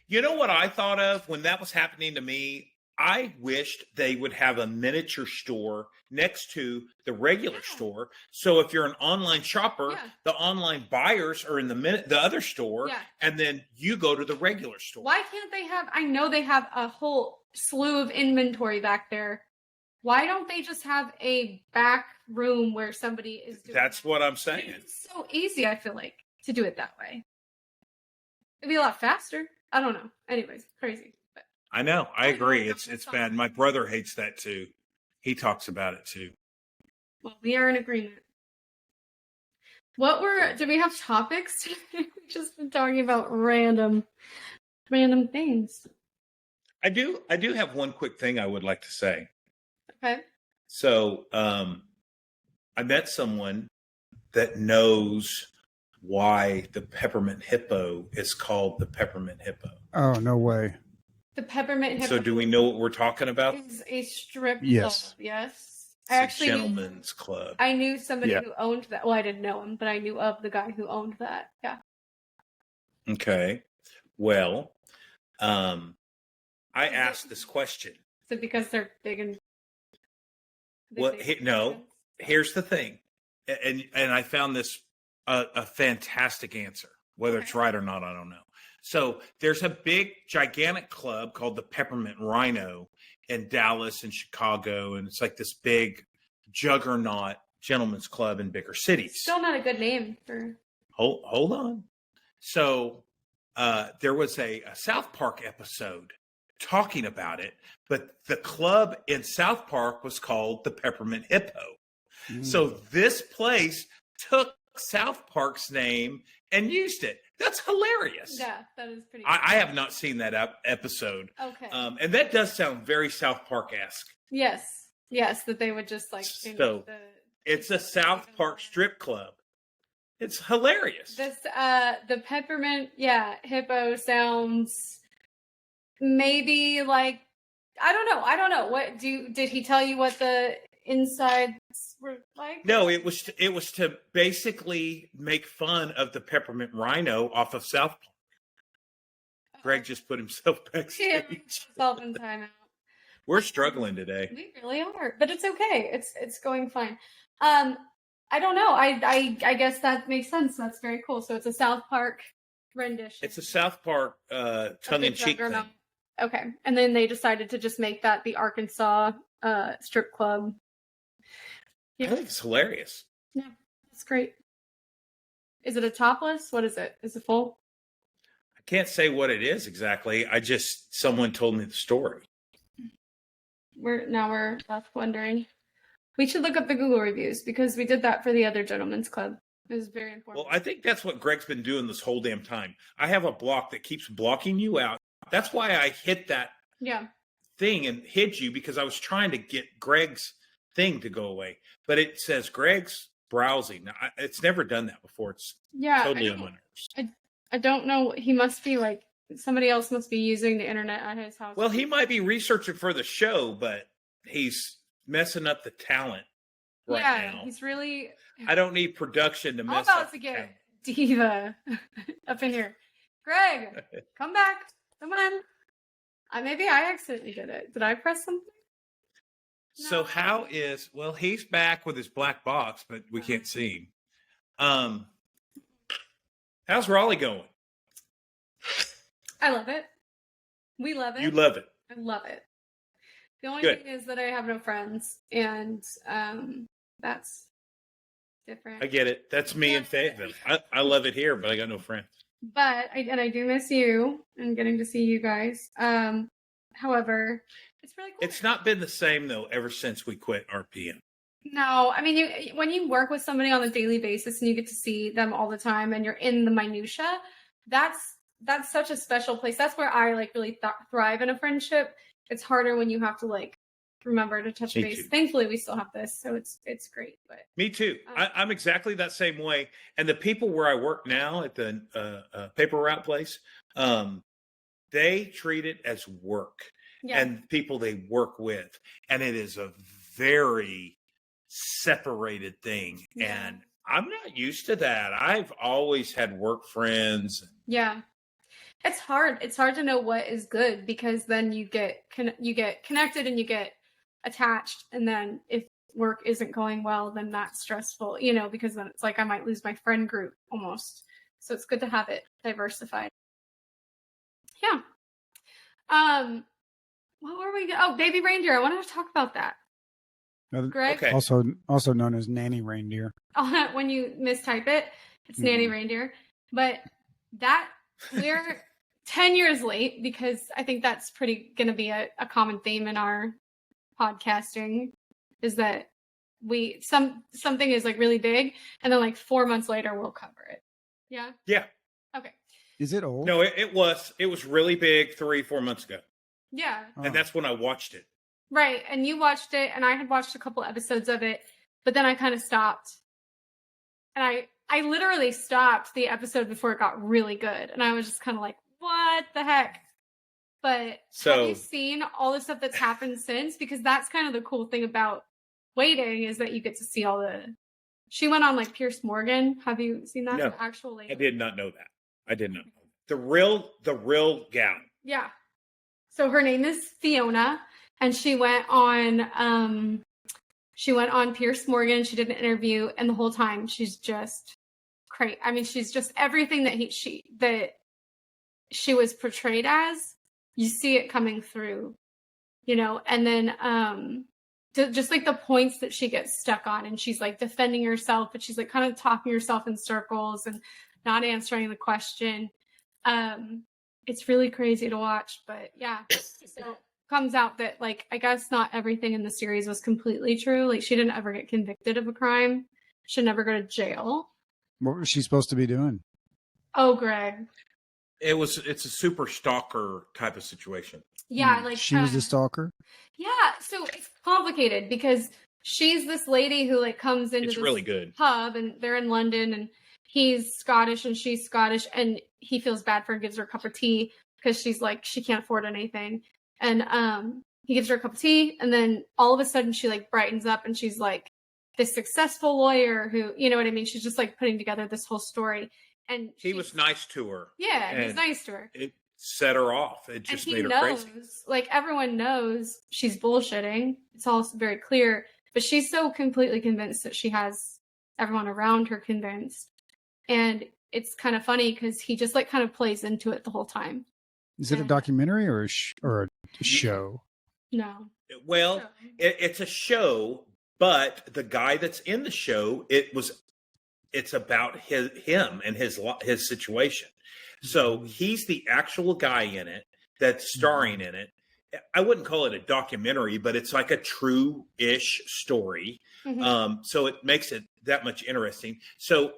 You know what I thought of when that was happening to me? I wished they would have a miniature store next to the regular Yeah. store. So if you're an online shopper, Yeah. the online buyers are in the other store, Yeah. and then you go to the regular store. Why can't they have? I know they have a whole slew of inventory back there. Why don't they just have a back room where somebody is doing That's it? what I'm saying. It's so easy, I feel like, to do it that way. It'd be a lot faster. I don't know. Anyways, crazy. But I know. I I know agree. it's It's not- bad. My brother hates that too. He talks about it too. well, we are in agreement. Do we have topics? We've just been talking about random things. I do have one quick thing I would like to say. Okay. So I met someone that knows why the peppermint hippo is called the peppermint hippo. Oh, no way. The peppermint hippo So do we know what we're talking about? is a strip Yes. club. Yes. It's I actually a knew, gentleman's club. I knew somebody Yeah. who owned that. Well, I didn't know him, but I knew of the guy who owned that. Yeah. Okay. Well, I asked this question. Is it because they're big and Well, no. Here's the thing, and I found this a fantastic answer. Whether it's Okay. right or not, I don't know. So there's a big, gigantic club called the Peppermint Rhino in Dallas and Chicago, and it's like this big juggernaut gentleman's club in bigger cities. Still not a good name for. Hold on. So there was a South Park episode talking about it, but the club in South Park was called the Peppermint Hippo. So this place took South Park's name and used it. That's hilarious. Yeah, that is pretty. I have not seen that episode. Okay. And that does sound very South Park-esque. Yes, that they would just like. change So, the, It's a South Park strip club. It's hilarious. this the peppermint hippo sounds maybe like I don't know. What did he tell you what the inside We're like, No, it was to basically make fun of the peppermint rhino off of South Park. Greg just put himself backstage. Self in timeout. We're struggling today. We really are, but it's okay. It's going fine. I don't know. I guess that makes sense. That's very cool. So it's a South Park rendition. It's a South Park tongue-in-cheek thing. Okay, and then they decided to just make that the Arkansas strip club. I think it's hilarious. Yeah, that's great. Is it a topless? What is it? Is it full? I can't say what it is exactly. Someone told me the story. We're left wondering. We should look up the Google reviews because we did that for the other gentlemen's club. It was very important. Well, I think that's what Greg's been doing this whole damn time. I have a block that keeps blocking you out. That's why I hit that thing and hid you, because I was trying to get Greg's thing to go away. But it says Greg's browsing. Now, it's never done that before. It's totally on my nerves. I don't know. He must be like, somebody else must be using the internet at his house. Well, he might be researching for the show, but he's messing up the talent right now. He's really... I don't need production to mess up. I'm about to get diva up in here. Greg, come back. Come on. Maybe I accidentally did it. Did I press something? So he's back with his black box, but we can't see him. How's Raleigh going? I love it. We love it. You love it. I love it. The only Good. thing is that I have no friends, and that's different. I get it. That's me in Fayetteville. I love it here, but I got no friends. But I do miss you and getting to see you guys. However, it's really cool. It's not been the same though ever since we quit RPM. No, I mean, when you work with somebody on a daily basis and you get to see them all the time and you're in the minutia, that's such a special place. That's where I like really thrive in a friendship. It's harder when you have to like remember to touch base. Too. Thankfully, we still have this, so it's great. But me too. I'm exactly that same way. And the people where I work now at the paper route place, they treat it as work, and people they work with, and it is a very separated thing. Yeah. And I'm not used to that. I've always had work friends. Yeah. It's hard. It's hard to know what is good, because then you get connected and you get attached, and then if work isn't going well, then that's stressful, because then it's like I might lose my friend group almost. So it's good to have it diversified. Yeah. What were we? Oh, baby reindeer. I wanted to talk about that. Greg? Okay. Also known as nanny reindeer. When you mistype it, it's nanny reindeer. But that we're 10 years late, because I think that's pretty going to be a common theme in our podcasting, is that something is like really big, and then like 4 months later we'll cover it. Yeah. Yeah. Okay. Is it old? No, it was really big 3-4 months ago. Yeah. And that's when I watched it. Right. And you watched it, and I had watched a couple episodes of it, but then I kind of stopped. And I literally stopped the episode before it got really good. And I was just kind of like, what the heck? But have you seen all the stuff that's happened since? Because that's kind of the cool thing about waiting, is that you get to see all the... She went on like Pierce Morgan. Have you seen that? No, the actual lady? I did not know that. I did not know. The real gal. Yeah. So her name is Fiona, and she went on Pierce Morgan. She did an interview, and the whole time she's just crazy. I mean, she's just everything that she was portrayed as. You see it coming through, and then just like the points that she gets stuck on, and she's like defending herself, but she's like kind of talking herself in circles and not answering the question. It's really crazy to watch, but yeah. So comes out that like, I guess not everything in the series was completely true. Like, she didn't ever get convicted of a crime. She'd never go to jail. What was she supposed to be doing? Oh, Greg. It's a super stalker type of situation. Yeah, like she was a stalker. Yeah, so it's complicated because she's this lady who like comes into this really good pub, and they're in London, and he's Scottish and she's Scottish, and he feels bad for her and gives her a cup of tea because she's like, she can't afford anything. And he gives her a cup of tea, and then all of a sudden she like brightens up, and she's like, this successful lawyer who, you know what I mean? She's just like putting together this whole story. And He was nice to her. Yeah, he's and nice to her. It set her off. It just made her knows, crazy. like everyone knows she's bullshitting. It's all very clear. But she's so completely convinced that she has everyone around her convinced. And it's kind of funny because he just like kind of plays into it the whole time. Is it a documentary or a show? No. Well, it's a show, but the guy that's in the show, it's about him and his situation. So he's the actual guy in it that's starring in it. I wouldn't call it a documentary, but it's like a true-ish story. Mm-hmm. So it makes it that much interesting. So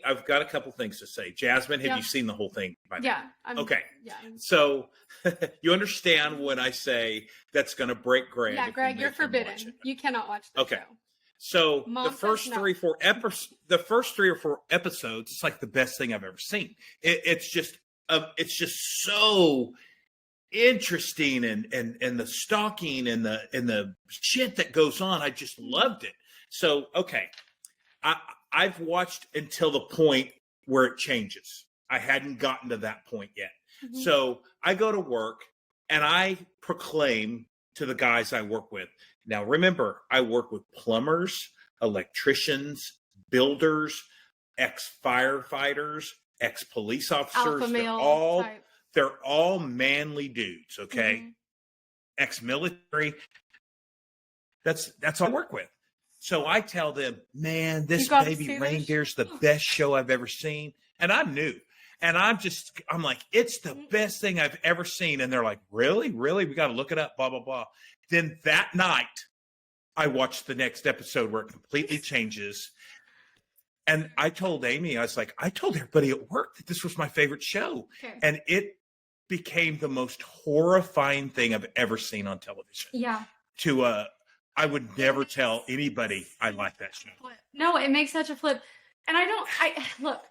I've got a couple things to say. Jasmine, have you seen the whole thing by now? Yeah. Okay. Yeah. So you understand when I say that's going to break Greg. Yeah, Greg, you're forbidden. You cannot watch the show. So Mom the first says no. 3 or 4 episodes, it's like the best thing I've ever seen. It's just so interesting and the stalking and the shit that goes on. I just loved it. So I've watched until the point where it changes. I hadn't gotten to that point yet. Mm-hmm. So I go to work and I proclaim to the guys I work with. Now, remember, I work with plumbers, electricians, builders, ex-firefighters, ex-police officers. Alpha male type. They're all manly dudes, okay? Mm-hmm. Ex-military. That's all I work with. So I tell them, man, this You gotta Baby see Reindeer's the best show I've ever seen. And I'm new. And I'm like, it's the best thing I've ever seen. And they're like, really? Really? We got to look it up, blah, blah, blah. Then that night, I watched the next episode where it completely changes. And I told Amy, I told everybody at work that this was my favorite show. Okay. And it became the most horrifying thing I've ever seen on television. Yeah. I would never tell anybody I like that show. No, it makes such a flip. And look.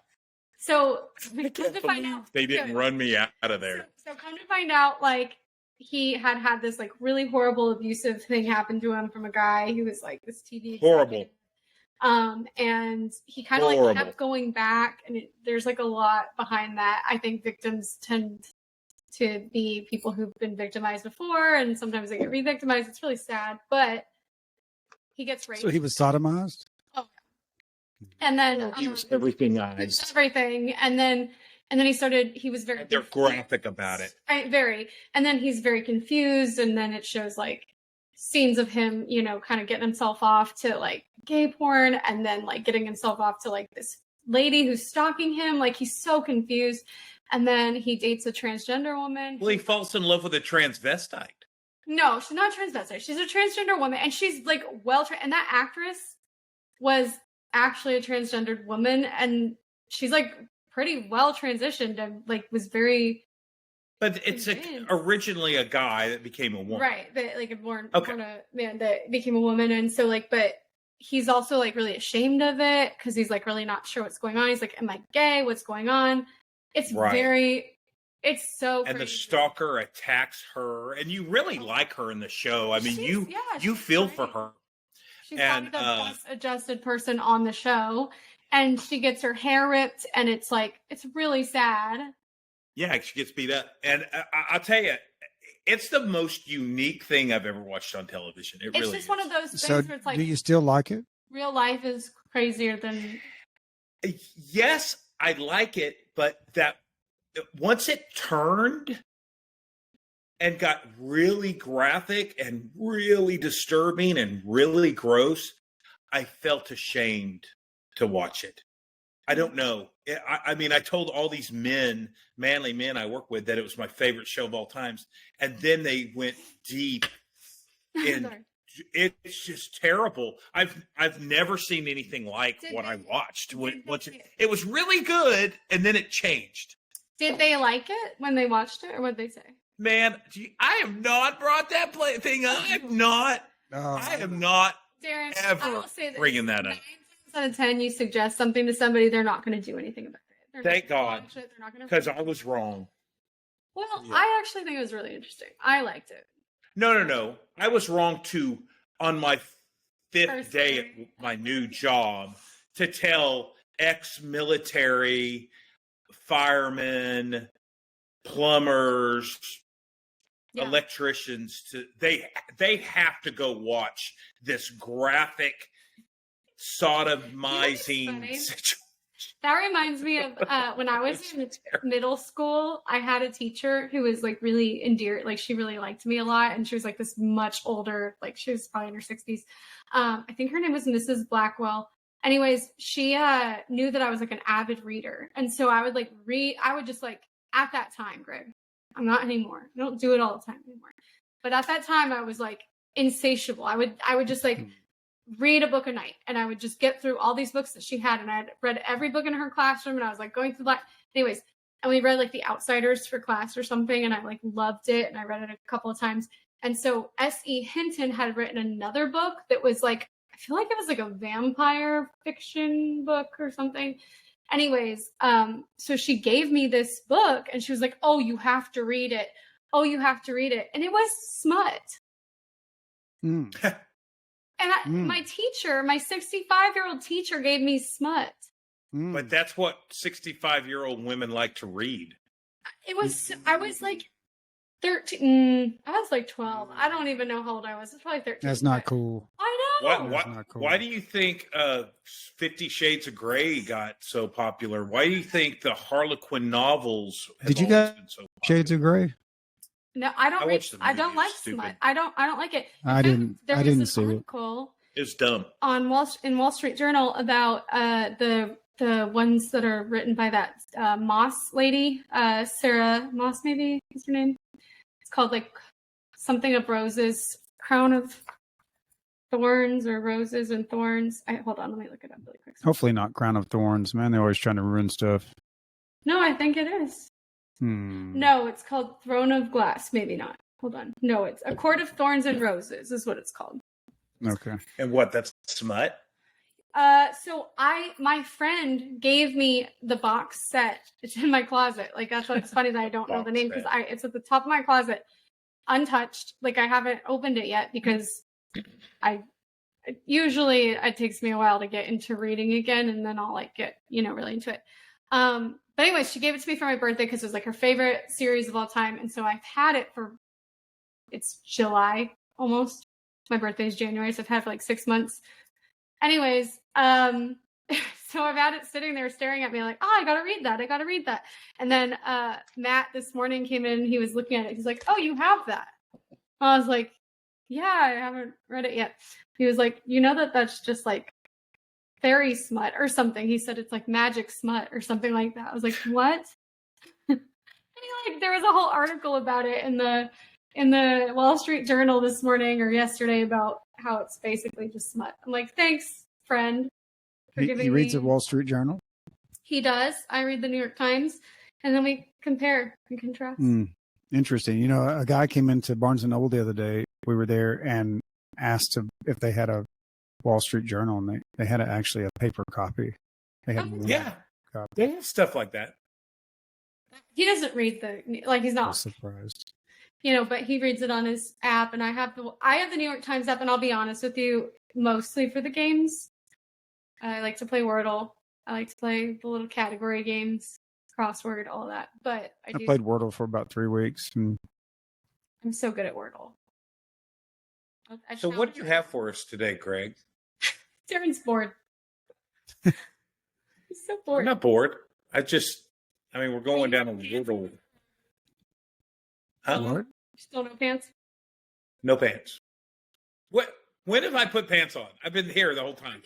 So come to find out, they didn't run me out of there. So come to find out, like he had this like really horrible abusive thing happen to him from a guy who was like this TV horrible. And he kind of like kept going back, and there's like a lot behind that. I think victims tend to be people who've been victimized before, and sometimes they get re-victimized. It's really sad, but he gets raped. So he was sodomized? Oh, and then he was everything everything, and then he was very they're graphic about it. Very. And then he's very confused, and then it shows like scenes of him, kind of getting himself off to like gay porn, and then like getting himself off to like this lady who's stalking him. Like he's so confused. And then he dates a transgender woman. Well, he falls in love with a transvestite. No, she's not a transvestite. She's a transgender woman, and she's like and that actress was actually a transgendered woman, and she's like pretty well transitioned and like was very. But it's originally a guy that became a woman, right? That like born a man that became a woman, and so like, but he's also like really ashamed of it because he's like really not sure what's going on. He's like, "Am I gay? What's going on?" It's it's so crazy. And the stalker attacks her, and you really like her in the show. I mean, you feel for her. She's probably the best adjusted person on the show, and she gets her hair ripped, and it's really sad. Yeah, she gets beat up, and I'll tell you, it's the most unique thing I've ever watched on television. It's really just one of those things where it's like, do you still like it? Real life is crazier than. Yes, I like it, but that once it turned and got really graphic and really disturbing and really gross, I felt ashamed to watch it. I don't know. I mean, I told all these manly men I work with, that it was my favorite show of all times. And then they went deep in it's just terrible. I've never seen anything like what I watched. It was really good, and then it changed. Did they like it when they watched it, or what did they say? Man, I have not brought that thing up. I am not. Darren, ever bringing that up. 9 out of 10, you suggest something to somebody, they're not going to do anything about it. Thank God, because I was wrong. Well, yeah. I actually think it was really interesting. I liked it. No. I was wrong on my fifth First day day. at my new job to tell ex-military, firemen, plumbers, Yeah. electricians to they have to go watch this graphic sodomizing funny? situation. That reminds me of when I was in middle school. I had a teacher who was like really endeared, like she really liked me a lot, and she was like this much older, like she was probably in her 60s. I think her name was Mrs. Blackwell. Anyways, she knew that I was like an avid reader, and so I would like read. I would just like at that time, Greg. I'm not anymore. I don't do it all the time anymore. But at that time, I was like insatiable. I would just like read a book a night, and I would just get through all these books that she had, and I had read every book in her classroom, and I was like going through that. Anyways, and we read like The Outsiders for class or something, and I like loved it, and I read it a couple of times. And so S.E. Hinton had written another book that was like, I feel like it was like a vampire fiction book or something. Anyways, so she gave me this book, and she was like, "Oh, you have to read it. Oh, you have to read it." And it was smut. Mm. And my teacher, my 65-year-old teacher, gave me smut. But that's what 65-year-old women like to read. It was, I was like 13. I was like 12. I don't even know how old I was. It's probably 13. That's not cool. I know. That's not cool. Why do you think 50 Shades of Grey got so popular? Why do you think the Harlequin novels have Did you always get been so popular? Shades of Grey? No, I don't. watched the I don't movie, like it's stupid. smut. I don't like it. In I fact, didn't- There I was didn't an see it. article It's dumb. on Wall Street Journal about the ones that are written by that Moss lady, Sarah Moss, maybe is her name. It's called like something of roses, crown of thorns, or roses and thorns. Hold on, let me look it up really quick. Hopefully not Crown of Thorns, man. They're always trying to ruin stuff. No, I think it is. No, it's called Throne of Glass. Maybe not. Hold on. No, it's A Court of Thorns and Roses is what it's called. Okay. And what? That's smut? So my friend gave me the box set. It's in my closet. Like that's what's funny that I don't know the name, because it's at the top of my closet, untouched. Like I haven't opened it yet because usually it takes me a while to get into reading again, and then I'll like get really into it. But anyway, she gave it to me for my birthday because it was like her favorite series of all time, and so I've had it it's July almost. My birthday is January, so I've had it for like 6 months. Anyways, so I've had it sitting there staring at me like, oh, I gotta read that. And then Matt this morning came in, he was looking at it. He's like, oh, you have that? I was like, yeah, I haven't read it yet. He was like, you know that's just like fairy smut or something. He said it's like magic smut or something like that. I was like, what? And there was a whole article about it in the Wall Street Journal this morning or yesterday about how it's basically just smut. I'm like, thanks, friend. He reads the Wall Street Journal? He does. I read the New York Times, and then we compare and contrast. Interesting. A guy came into Barnes & Noble the other day. We were there and asked if they had a Wall Street Journal, and they had actually a paper copy. They had copy. They have stuff like that. He doesn't read he's not. I was surprised. But he reads it on his app, and I have the New York Times app, and I'll be honest with you, mostly for the games. I like to play Wordle. I like to play the little category games, crossword, all that. But I played Wordle for about 3 weeks. And I'm so good at Wordle. So what do you have for us today, Greg? Darren's bored. He's so bored. I'm not bored. We're going down a Wordle. Huh? What? Still no pants? No pants. What? When have I put pants on? I've been here the whole time.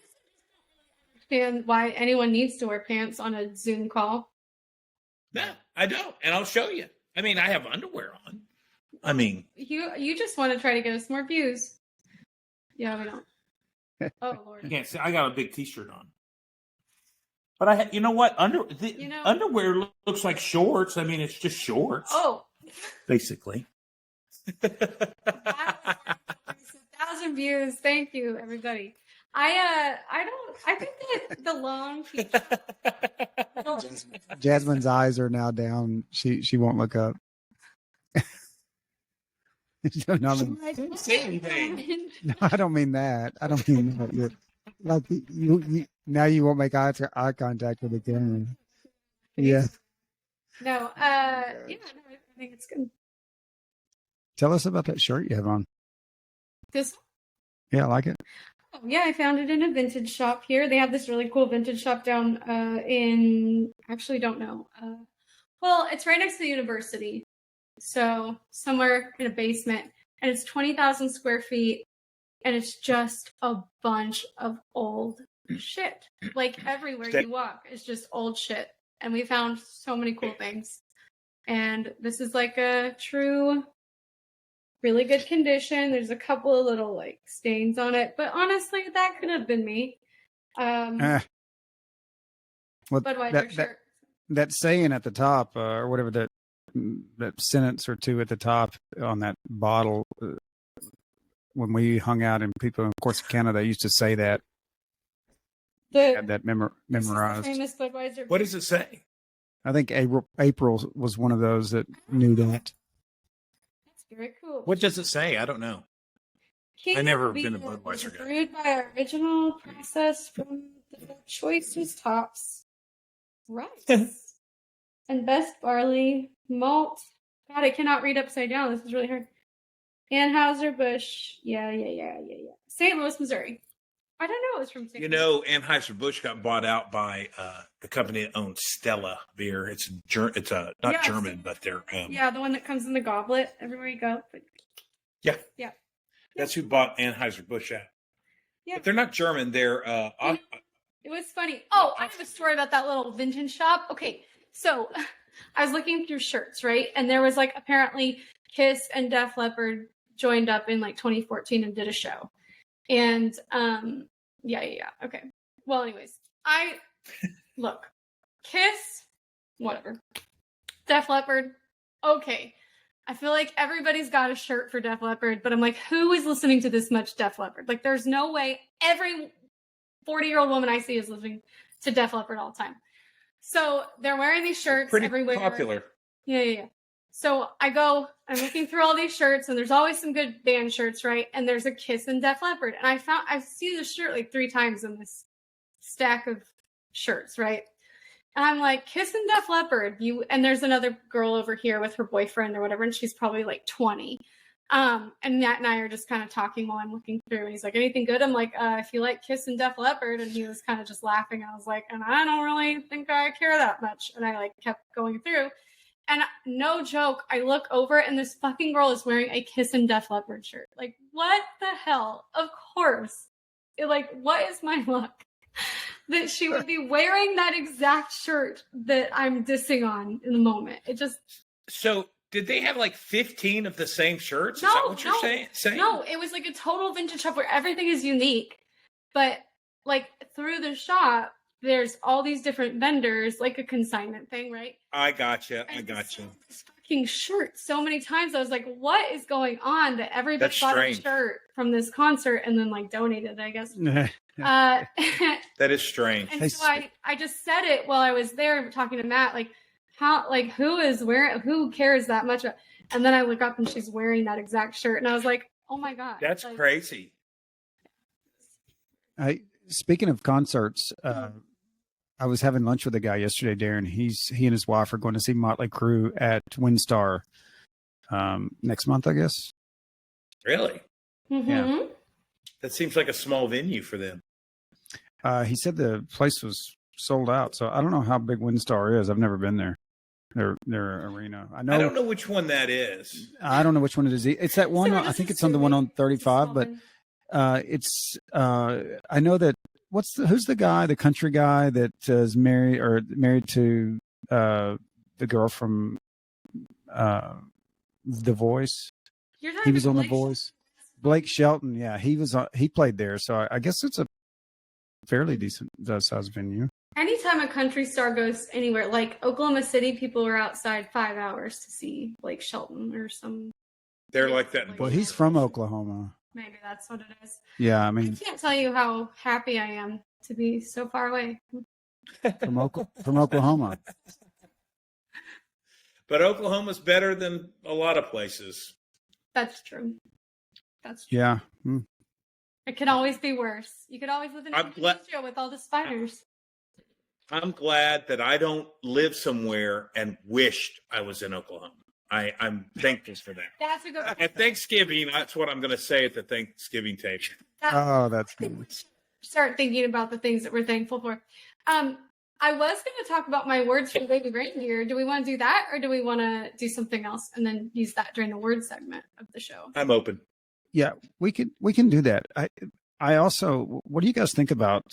And why anyone needs to wear pants on a Zoom call? No, I don't, and I'll show you. I have underwear on. You just want to try to get us more views. Yeah, we don't. Oh Lord! You can't see. I got a big T-shirt on. But you know what? Underwear looks like shorts. It's just shorts. Oh, basically. 1,000 views. Thank you, everybody. I think that the long Jasmine's eyes are now down. She won't look up. No, I Didn't say anything. no, I don't mean that. I don't mean that. Like you now you won't make eye contact with the camera. Yeah. No, yeah, no, I think it's good. Tell us about that shirt you have on. This, Yeah, I like it. oh, yeah, I found it in a vintage shop here. They have this really cool vintage shop down in, actually don't know. Well, it's right next to the university. So somewhere in a basement. And it's 20,000 square feet. And it's just a bunch of old shit. Like everywhere you walk, it's just old shit. And we found so many cool things. And this is like a true, really good condition. There's a couple of little like stains on it. But honestly, that could have been me. Well, Budweiser shirt. that saying at the top, or whatever that sentence or two at the top on that bottle, when we hung out and people, of course, in Canada used to say that. Had that memorized. Famous Budweiser. What does it say? I think April was one of those that knew that. That's very cool. What does it say? I don't know. King I never beer been a Budweiser guy. Brewed by our original process from the choicest hops, rice, and best barley, malt. God, I cannot read upside down. This is really hard. Anheuser-Busch. Yeah. St. Louis, Missouri. I don't know. It was from St. You Louis. know, Anheuser-Busch got bought out by the company that owns Stella beer. It's not Yes. German, but they're Yeah, the one that comes in the goblet everywhere you go. But yeah. That's who bought Anheuser-Busch out. Yeah. But they're not German. They're it was funny. Oh, I have a story about that little vintage shop. Okay, so I was looking through shirts, right? And there was like apparently Kiss and Def Leppard joined up in like 2014 and did a show. And yeah. Okay. Well, anyways, look, Kiss, whatever. Def Leppard, okay. I feel like everybody's got a shirt for Def Leppard, but I'm like, who is listening to this much Def Leppard? Like, there's no way every 40-year-old woman I see is listening to Def Leppard all the time. So they're wearing these shirts pretty everywhere. popular. Yeah. So I'm looking through all these shirts, and there's always some good band shirts, right? And there's a Kiss and Def Leppard. And I see this shirt like 3 times in this stack of shirts, right? And I'm like, Kiss and Def Leppard. And there's another girl over here with her boyfriend or whatever, and she's probably like 20. And Nat and I are just kind of talking while I'm looking through. And he's like, anything good? I'm like, if you like Kiss and Def Leppard. And he was kind of just laughing. I was like, and I don't really think I care that much. And I like kept going through. And no joke, I look over and this fucking girl is wearing a Kiss and Def Leppard shirt. Like, what the hell? Of course. What is my luck that she would be wearing that exact shirt that I'm dissing on in the moment? It just... So did they have like 15 of the same shirts? Is that what you're saying? No, it was like a total vintage shop where everything is unique. But like through the shop, there's all these different vendors, like a consignment thing, right? I gotcha. This fucking shirt so many times. I was like, what is going on that everybody bought a shirt from this concert and then like donated, I guess. That is strange. And so I just said it while I was there talking to Matt, like, who cares that much? And then I look up and she's wearing that exact shirt. And I was like, oh my God. That's crazy. Speaking of concerts, I was having lunch with a guy yesterday, Darren. He and his wife are going to see Motley Crue at Windstar next month, I guess. Really? Mm-hmm. Yeah. That seems like a small venue for them. He said the place was sold out, so I don't know how big Windstar is. I've never been there. Their arena. I don't know which one that is. I don't know which one it is. It's that one. I think it's on the one on 35, but it's. I know that. Who's the guy, the country guy that is married to the girl from The Voice? He was on The Voice. Blake Shelton. Yeah, he played there. So I guess it's a fairly decent size venue. Anytime a country star goes anywhere, like Oklahoma City, people are outside 5 hours to see Blake Shelton or some. They're like that. Well, he's from Oklahoma. Maybe that's what it is. Yeah, I mean, I can't tell you how happy I am to be so far away. From Oklahoma. But Oklahoma's better than a lot of places. That's true. That's true. Yeah. It could always be worse. You could always live in I'm glad- Indonesia with all the spiders. I'm glad that I don't live somewhere and wished I was in Oklahoma. I'm thankful for that. That's a good one. At Thanksgiving, that's what I'm going to say at the Thanksgiving table. Oh, that's nice. Start thinking about the things that we're thankful for. I was going to talk about my words for baby reindeer. Do we want to do that, or do we want to do something else and then use that during the word segment of the show? I'm open. Yeah, we can do that. I also, what do you guys think about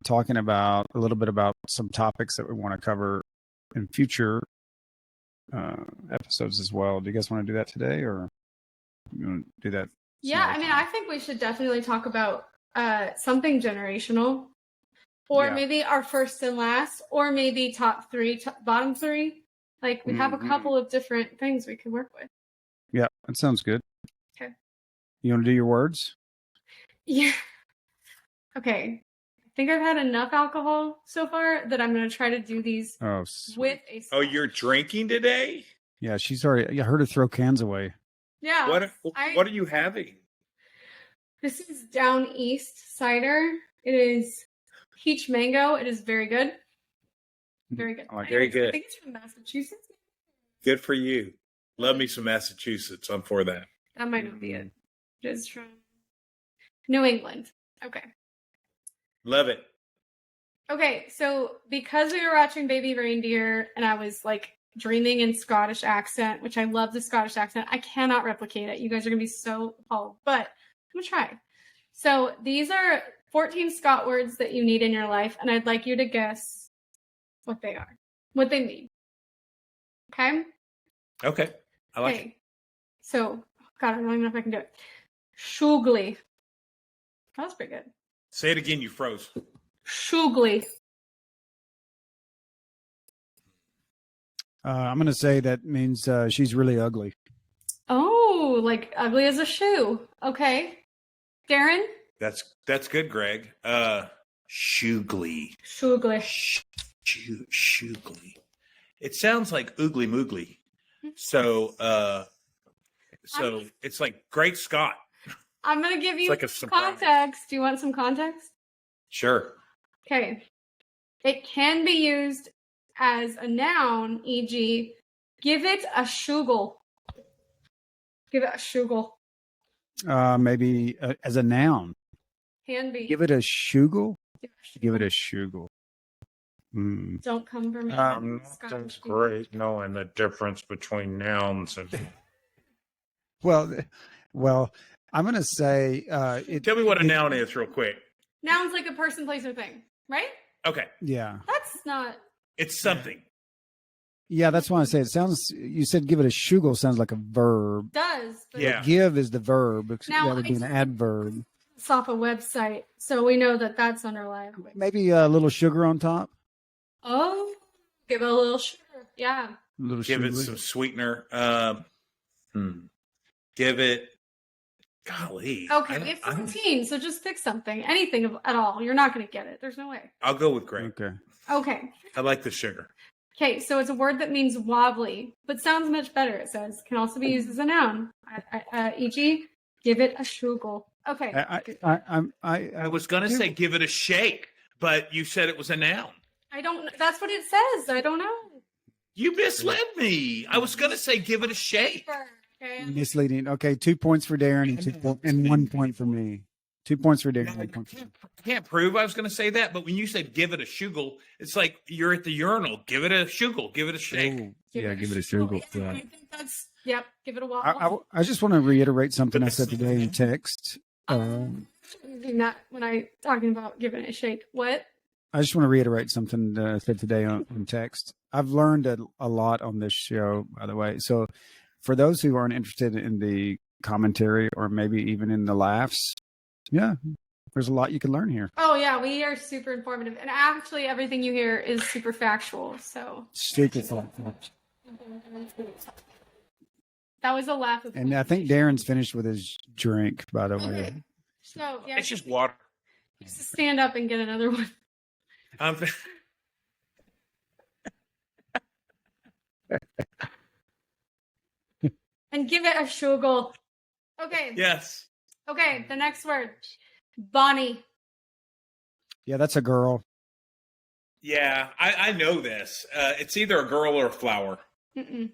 talking about a little bit about some topics that we want to cover in future episodes as well? Do you guys want to do that today, or you want to do that? Yeah, I mean, I think we should definitely talk about something generational, or maybe our first and last, or maybe top three, bottom three. Like we have a couple of different things we could work with. Yeah, that sounds good. Okay. You want to do your words? Yeah. Okay. I think I've had enough alcohol so far that I'm going to try to do these Oh, sweet. with a. Oh, you're drinking today? Yeah, she's already. I heard her throw cans away. Yeah. What are you having? This is Down East cider. It is peach mango. It is very good. Very good. I like it. Very good. I think it's from Massachusetts. Good for you. Love me some Massachusetts. I'm for that. That might not be it. It is from New England. Okay. Love it. Okay, so because we were watching Baby Reindeer and I was like dreaming in Scottish accent, which I love the Scottish accent, I cannot replicate it. You guys are going to be so appalled, but I'm going to try. So these are 14 Scot words that you need in your life, and I'd like you to guess what they are, what they mean. Okay? Okay. I like it. Okay. So, God, I don't even know if I can do it. Shugly. That was pretty good. Say it again. You froze. Shugly. I'm going to say that means she's really ugly. Oh, like ugly as a shoe. Okay. Darren? That's good, Greg. Shugly. Shugly. Shugly. It sounds like oogly moogly. So it's like Great Scott. I'm going to give you like a surprise. context. Do you want some context? Sure. Okay. It can be used as a noun, e.g., give it a shugle. Give it a shugle. Maybe as a noun. Can be. Give it a shugle. Give it a shugle. Don't come for me. That's great knowing the difference between nouns and. Well, I'm going to say. Tell me what a noun is, real quick. Noun's like a person, place, or thing, right? Okay. Yeah. That's not. It's something. Yeah, that's why I say it sounds. You said give it a shugle sounds like a verb. Does. But Yeah. Give is the verb. Now, That would be an adverb. it's off a website, so we know that that's unreliable. Maybe a little sugar on top. Oh, give it a little sugar. Yeah. A little Give it sugar. some sweetener. Give it. Golly. Okay, we have 14, so just pick something, anything at all. You're not going to get it. There's no way. I'll go with Greg. Okay. Okay. I like the sugar. Okay, so it's a word that means wobbly, but sounds much better. It says can also be used as a noun. E.g., give it a shugle. Okay. I was gonna say give it a shake, but you said it was a noun. I don't. That's what it says. I don't know. You misled me. I was gonna say give it a shake. Okay. Misleading. Okay, 2 points for Darren and 1 point for me. 2 points for Darren. 1 point for me. Can't prove I was going to say that, but when you said give it a shugle, it's like you're at the urinal. Give it a shugle. Give it a shake. Oh, yeah, give it a shugle. Yeah, I think that's. Yep. Give it a wobble. I just want to reiterate something I said today in text. Not when I talking about giving it a shake. What? I just want to reiterate something that I said today on text. I've learned a lot on this show, by the way. So for those who aren't interested in the commentary or maybe even in the laughs, yeah, there's a lot you can learn here. Oh yeah, we are super informative, and actually everything you hear is super factual. So Stupid. that was a laugh. And I think Darren's finished with his drink, by the way. Okay. So yeah, It's just water. just stand up and get another one. and give it a shuggle. Okay. Yes. Okay, the next word. Bonnie. Yeah, that's a girl. Yeah, I know this. It's either a girl or a flower. Mm-mm.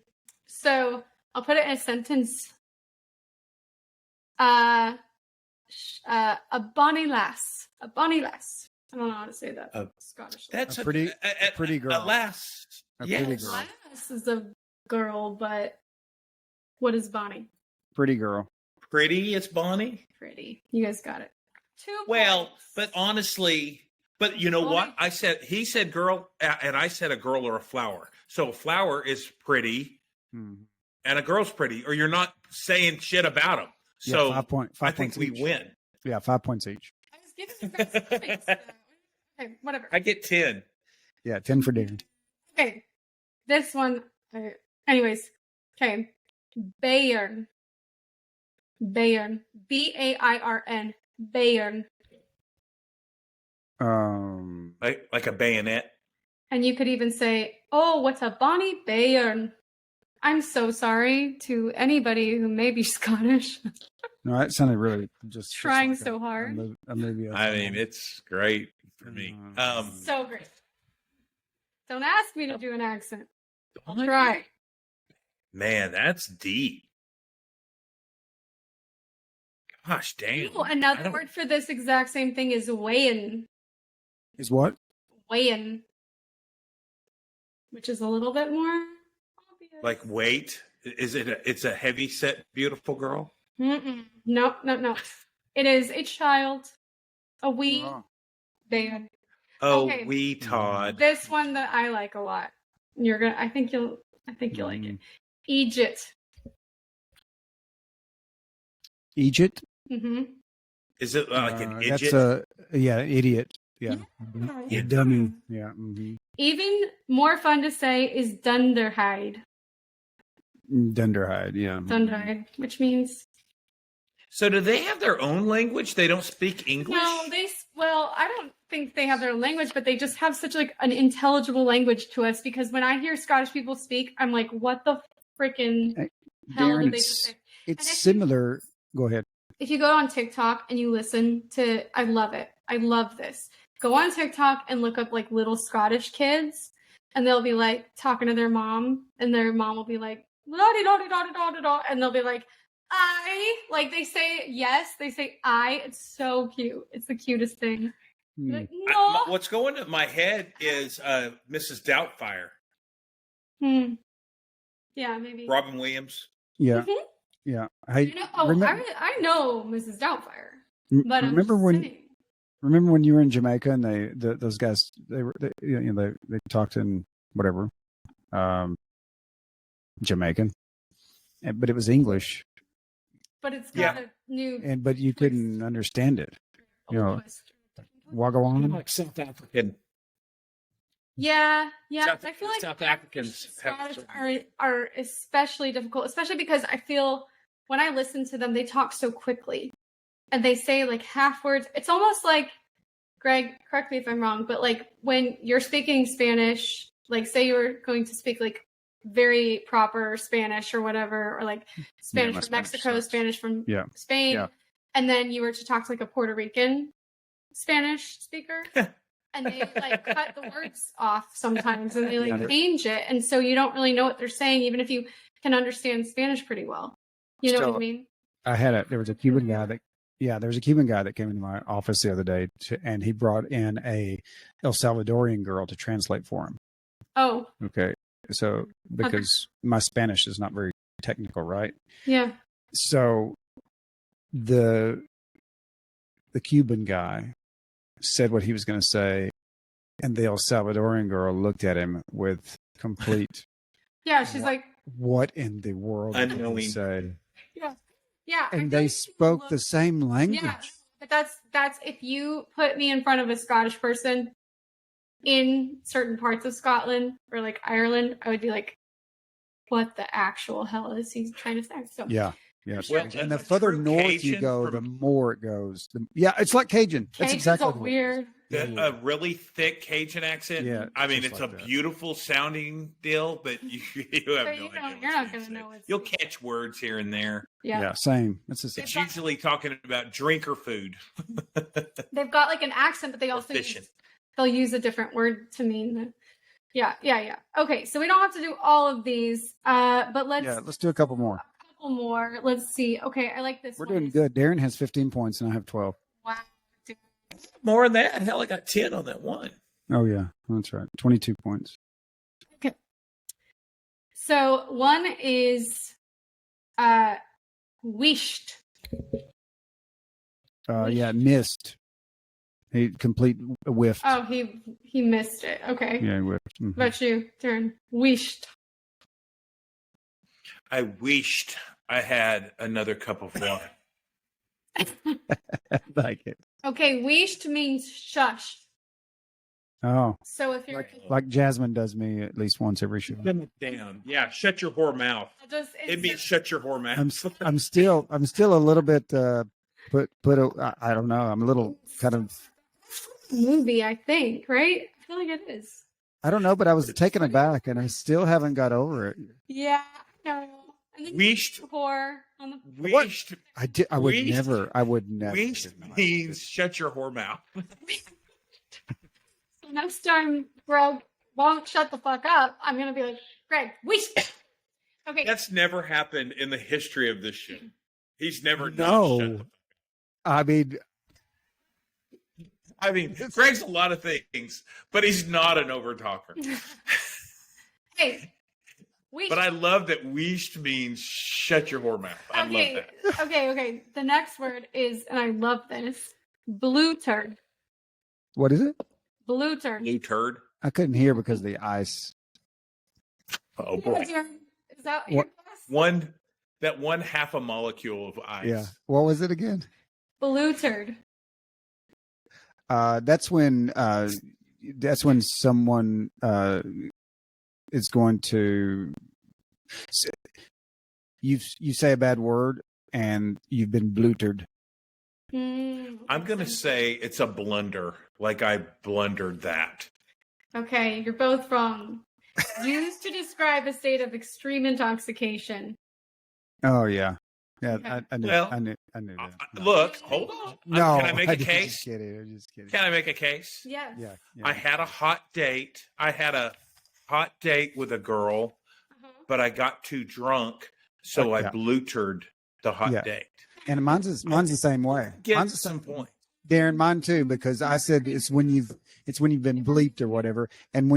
So I'll put it in a sentence. A bonny lass. A bonny lass. I don't know how to say that. Scottish. That's A pretty girl. A lass. A Yes. pretty girl. Lass is a girl, but what is bonny? Pretty girl. Pretty is Bonnie. Pretty. You guys got it. 2 Well, points. but honestly, but you know what? He said girl, and I said a girl or a flower. So a flower is pretty, and a girl's pretty, or you're not saying shit about them. So yeah, 5 I think points we each. win. Yeah, 5 points each. I was giving you guys points. Okay, whatever. I get 10. Yeah, 10 for Darren. Okay, this one. Anyways, okay. Bayern. Bayern. Bairn. Bayern. Like a bayonet. And you could even say, "Oh, what a bonny Bayern." I'm so sorry to anybody who may be Scottish. No, that sounded really just Trying like so hard. a movie. I mean, it's great for me. So great. Don't ask me to do an accent. I'll try. Man, that's deep. Gosh dang. Oh, another word for this exact same thing is weighing. Is what? Weighing. Which is a little bit more obvious. Like weight? Is it? It's a heavy set, beautiful girl. Mm-mm. No. It is a child, a wee babe. Oh, Okay. wee Todd. This one that I like a lot. I think you'll like it. Egypt. Egypt? Mm-hmm. Is it like an idiot? That's idiot. Yeah. You dummy. Yeah. Mm-hmm. Even more fun to say is Dunderhide. Dunderhide, yeah. Dunderhide, which means So do they have their own language? They don't speak English? no. I don't think they have their own language, but they just have such like an intelligible language to us. Because when I hear Scottish people speak, I'm like, what the freaking hell Darren, did they just say? it's similar. Go ahead. If you go on TikTok and you listen to, I love it. I love this. Go on TikTok and look up like little Scottish kids, and they'll be like talking to their mom, and their mom will be like, la-di-da-di-da-di-da-di-da, and they'll be like, like they say yes, they say I. It's so cute. It's the cutest thing. Like, no. What's going to my head is Mrs. Doubtfire. Yeah, maybe. Robin Williams. Yeah. Mhm. Yeah. I know Mrs. Doubtfire. But remember when you were in Jamaica and those guys they talked in whatever Jamaican, but it was English. But it's got a new but you couldn't understand it. twist. Wagawan. Like South African. Yeah. South- I feel like South Africans have Scottish are especially difficult, especially because I feel when I listen to them, they talk so quickly, and they say like half words. It's almost like, Greg, correct me if I'm wrong, but like when you're speaking Spanish, like say you were going to speak like very proper Spanish or whatever, or like Spanish from Mexico, Spanish from Spain, and then you were to talk to like a Puerto Rican Spanish speaker. And they like cut the words off sometimes, and they like change it, and so you don't really know what they're saying, even if you can understand Spanish pretty well. You know what I mean? There was a Cuban guy that came into my office the other day, and he brought in a El Salvadorian girl to translate for him. Oh, okay. So because my Spanish is not very technical, right? Yeah. So the Cuban guy said what he was going to say, and the El Salvadorian girl looked at him with complete she's like, what in the world did he say? And they spoke the same language. But that's if you put me in front of a Scottish person in certain parts of Scotland or like Ireland, I would be like, what the actual hell is he trying to say? So Well, and the further north you go, the more it goes. It's like Cajun. That's exactly weird. A really thick Cajun accent. Yeah, I mean, just it's like a that. beautiful sounding deal, but you have But no you idea. know, what you're not being gonna said. know it's- You'll catch words here and there. Yeah, same. It's the same. It's usually talking about drink or food. They've got like an accent, but they also fishing. they'll use a different word to mean that. Yeah. Okay, so we don't have to do all of these, but let's do a couple more. a couple more. Let's see. Okay, I like this. We're one. doing good. Darren has 15 points and I have 12. Wow. More than that. Hell, I got 10 on that one. Oh yeah, that's right. 22 points. Okay. So one is wished. Yeah, missed. He complete whiffed. Oh, he missed it. Okay. Yeah, he whiffed. Mhm. What about you, Darren? Wished. I wished I had another cup of wine. I like it. Okay, wished means shush. Oh, So if you're like Jasmine does me at least once every show. Down. Yeah, shut your whore mouth. It means shut your whore mouth. I'm still a little bit I don't know. I'm a little kind of movie, I think, right? I feel like it is. I don't know, but I was taken aback and I still haven't got over it. Yeah, no. And then Wished. whore on the Wished. I would Wished- never. Wished means shut your whore mouth. So next time Greg won't shut the fuck up, I'm gonna be like, Greg, wished. Okay. That's never happened in the history of this show. He's never No. shut the I mean, Greg's a lot of things, but he's not an over talker. Hey. Wished. But I love that wished means shut your whore mouth. I love that. Okay. The next word is, and I love this, blue turd. what is it? Blue turd. Blue turd. I couldn't hear because of the ice. Oh boy. Is that What- your guess? One half a molecule of ice. Yeah. What was it again? Blue turd. That's when someone is going to you say a bad word and you've been blutered. I'm gonna say it's a blunder. Like I blundered that. Okay, you're both wrong. Used to describe a state of extreme intoxication. Oh yeah, yeah. Okay. I knew. Well, I knew that. No. Look, hold on. No, Can I make a I'm case? Just kidding. I'm just kidding. Can I make a case? Yes. Yeah. I had a hot date. I had a hot date with a girl, Uh-huh. but I got too drunk, so I Yeah. blutered the hot Yeah. date. And mine's the same way. Get Mine's the some same. point. Darren, mine too, because I said it's when you've been bleeped or whatever, and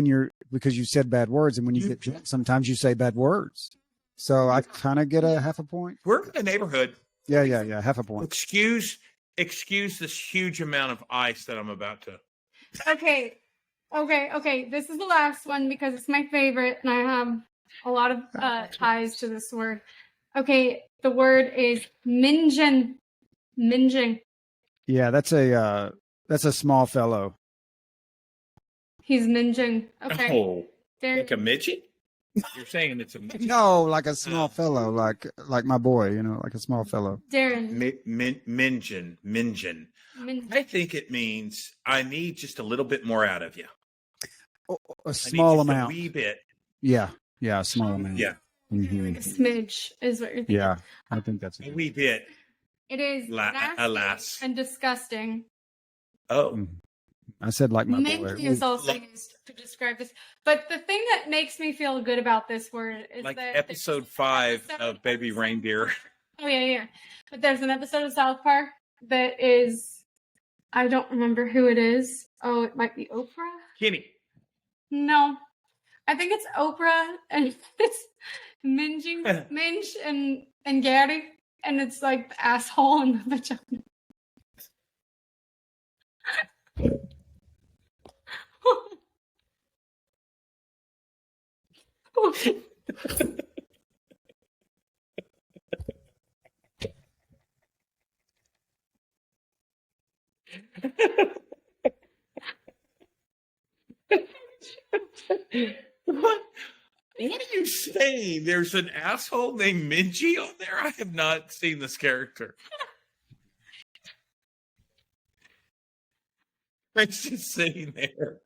because you said bad words, and when you get drunk, sometimes you say bad words. So I kind of get a half a point. We're in the neighborhood. Yeah, half a point. Excuse this huge amount of ice that I'm about to. Okay. This is the last one because it's my favorite, and I have a lot of ties to this word. Okay, the word is minging. Minging. Yeah, that's a small fellow. He's minging. Okay. Oh, There. like a midget? You're saying it's a midget? No, like a small fellow, like my boy, like a small fellow. Darren. Minging. Minging. I think it means I need just a little bit more out of you. A small I need just amount. a wee bit. Yeah, a small amount. Yeah, Mhm. A smidge is what you're thinking. Yeah, I think that's a it. wee bit. It is nasty alas. and disgusting. Oh, Mhm. I said like my boy. Mingy is also used to describe this. But the thing that makes me feel good about this word is like that episode 5 episode- of Baby Reindeer. Oh yeah. But there's an episode of South Park that is, I don't remember who it is. Oh, it might be Oprah. Kenny. No, I think it's Oprah, and it's Minge and Gary, and it's like the asshole and the vagina. What are you saying? There's an asshole named Mingy on there? I have not seen this character. Greg's just sitting there.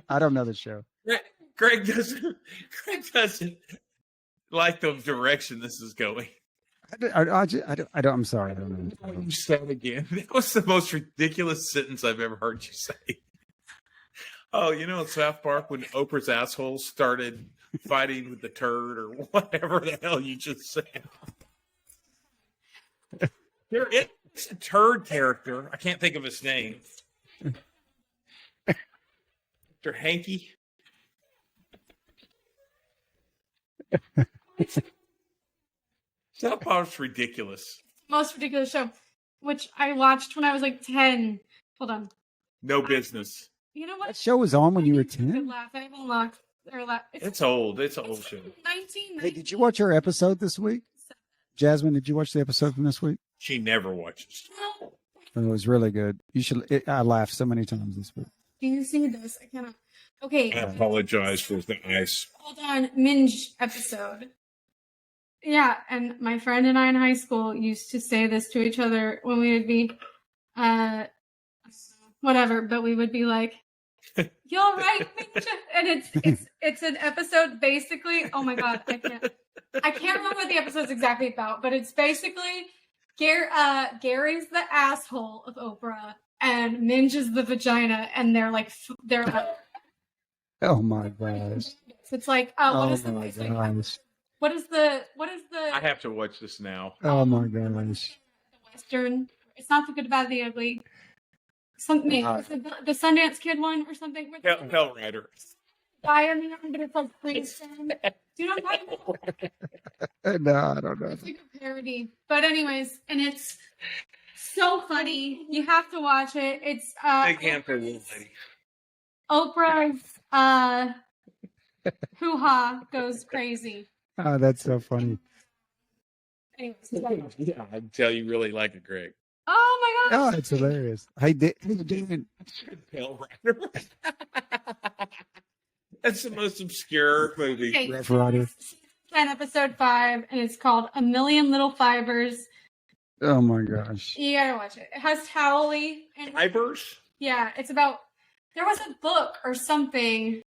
I don't know the show. Greg doesn't like the direction this is going. I'm sorry. I don't know. What you said again. That was the most ridiculous sentence I've ever heard you say. Oh, you know, in South Park when Oprah's asshole started fighting with the turd or whatever the hell you just said. There is a turd character. I can't think of his name. Mr. Hanky. South Park's ridiculous. Most ridiculous show, which I watched when I was like 10. Hold on. No business. You know what? That show was on when you were Good 10? laugh. I haven't laughed. It's old. It's an old show. 1990. Hey, did you watch our episode this week? Jasmine, did you watch the episode from this week? She never watches. No. It was really good. You should. I laughed so many times this week. Do you see this? I cannot. Okay. I apologize for the ice. Hold on. Minge episode. Yeah, and my friend and I in high school used to say this to each other when we would be, whatever, but we would be like, "You're right, Minge," and it's an episode basically. Oh my god, I can't remember what the episode's exactly about, but it's basically Gary's the asshole of Oprah and Minge is the vagina, and they're like Oh my gosh. it's like Oh what is the my basic- gosh. what is the I have to watch this now. Oh my gosh. the Western? It's not the good, bad, the ugly. Something is it the Sundance Kid one or something. Where the Hell Rider. guy on the end, but it's like Princeton. Do you know what I'm talking about? No, I don't know. It's like a parody. But anyways, and it's so funny. You have to watch it. It's Big hand for a little lady. Oprah's hoo-ha goes crazy. Oh, that's so funny. Anyways. Yeah, I can tell you really like it, Greg. Oh my Oh, god. it's hilarious. Hey, David. Hell Rider. That's the most obscure movie. Okay, Rough Rider. 10 episode 5, and it's called A Million Little Fibers. Oh my gosh. You gotta watch it. It has Howley and Fibers? yeah, it's about. There was a book or something.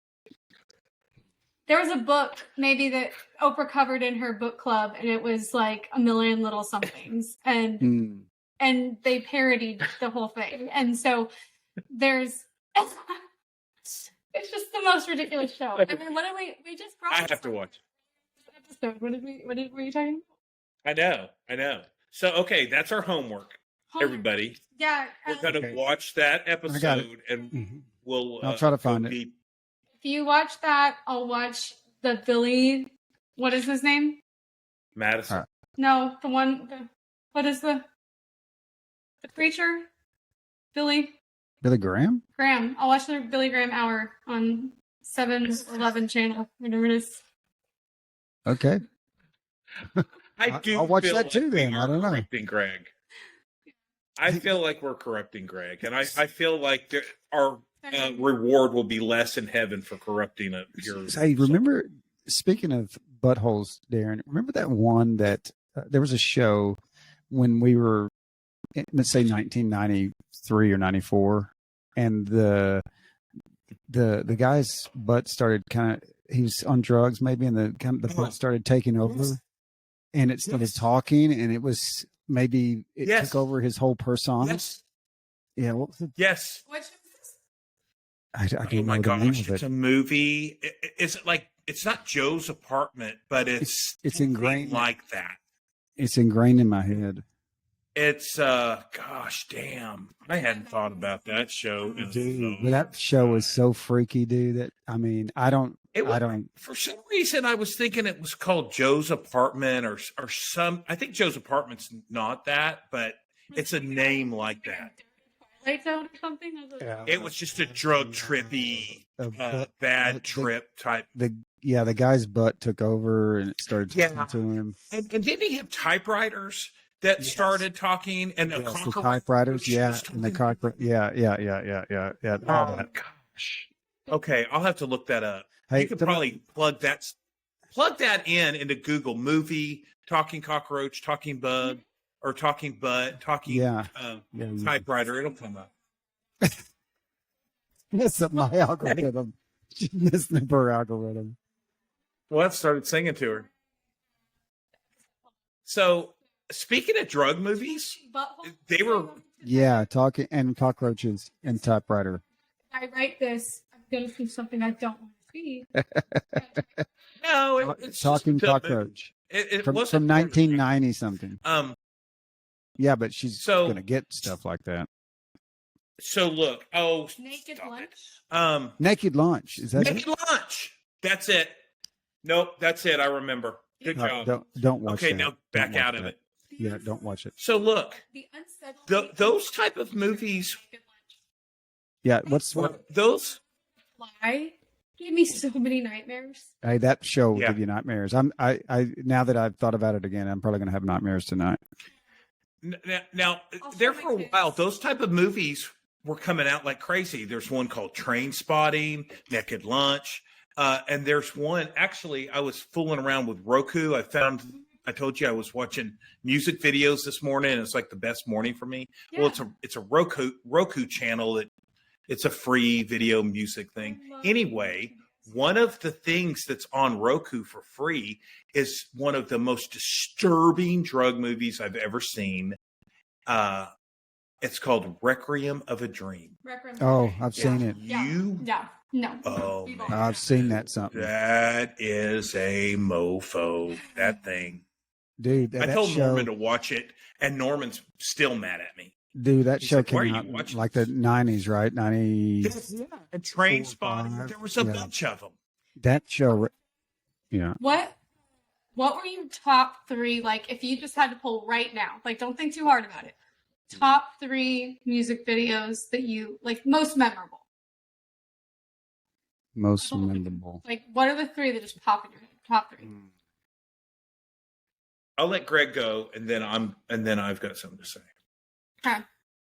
There was a book maybe that Oprah covered in her book club, and it was like A Million Little Somethings, and they parodied the whole thing. And so there's. It's just the most ridiculous show. I mean, what did we just brought? I have to watch. Episode. What were you talking? I know. So, okay, that's our homework, everybody. Yeah. We're going to Okay. watch that got it. episode, and we'll. I'll try to go find it. deep. If you watch that, I'll watch the Billy. What is his name? Madison. All right. No, the one. What is the creature? Billy Billy Graham? Graham. I'll watch the Billy Graham hour on 7-Eleven channel. Whatever it is. Okay. I'll watch feel that too we then. I are don't know. Corrupting Greg. I feel like we're corrupting Greg, and I feel like our reward will be less in heaven for corrupting a pure. Hey, remember, speaking of buttholes, Darren, remember that one that there was a show when we were, let's say 1993 or 94, and the guy's butt started kind of, he was on drugs maybe, and the butt started taking over, and it started talking, and it was maybe it took over his whole persona. Yes. Yeah. What was it? Yes. Which is I don't Oh my know the name gosh! of It's it. a movie. It's like it's not Joe's apartment, but it's ingrained like that. It's ingrained in my head. It's gosh damn! I hadn't thought about that show. Dude, but that show was so freaky, dude. That I mean, I don't. For some reason, I was thinking it was called Joe's Apartment or some. I think Joe's Apartment's not that, but it's a name like that. Twilight Zone or something. It was just a drug trippy, bad trip type. The guy's butt took over and it started talking to him. And didn't he have typewriters that started talking? And The typewriters, and the cockroach, yeah. All that. Gosh. Okay, I'll have to look that up. Hey, You could probably plug that in into Google movie, talking cockroach, talking bug, or talking butt, talking typewriter. It'll come up. Messing my algorithm. She's messing up her algorithm. Well, I started singing to her. So, speaking of drug movies, they were. Yeah, talking and cockroaches and typewriter. I write this. I'm going to see something I don't want to see. No, it's Talking just a movie. cockroach It from wasn't 1990 something. Yeah, but she's so- gonna get stuff like that. So look. Oh, Naked stop Lunch. it. Naked Lunch, is that Naked Lunch. That's it. Nope, that's it. I remember. Good it? job. Don't watch Okay, that. now Don't back watch out of that. it. Yeah, don't watch it. So look, The unsettled. those type of movies. Naked Lunch. Yeah, what's what? Those. Fly gave me so many nightmares. Hey, that show will Yeah. give you nightmares. I now that I've thought about it again, I'm probably gonna have nightmares tonight. Now, I'll there show for a my while, kids. those type of movies were coming out like crazy. There's one called Train Spotting, Naked Lunch, and there's one. Actually, I was fooling around with Roku. I told you I was watching music videos this morning, and it's like the best morning for me. Yeah. Well, it's a Roku channel that it's a free video music thing. Anyway, one of the things that's on Roku for free is one of the most disturbing drug movies I've ever seen. It's called Requiem of a Dream. Oh, I've seen it. Yeah. You, Yeah. No. oh We've man, all- I've seen that something, that is a mofo. That thing. dude. I That told show, Norman to watch it, and Norman's still mad at me. dude. That He's show like, "Why are came you out in watching like the this?" 90s, right? 90. Yeah, and Train 4, Spotting. 5, There was a yeah. bunch of them. That show, yeah. What were your top three? Like, if you just had to pull right now, like, don't think too hard about it. Top three music videos that you like most memorable. Most memorable. Like, what are the three that just pop in your head? Top three. I'll let Greg go, and then I've got something to say. Okay.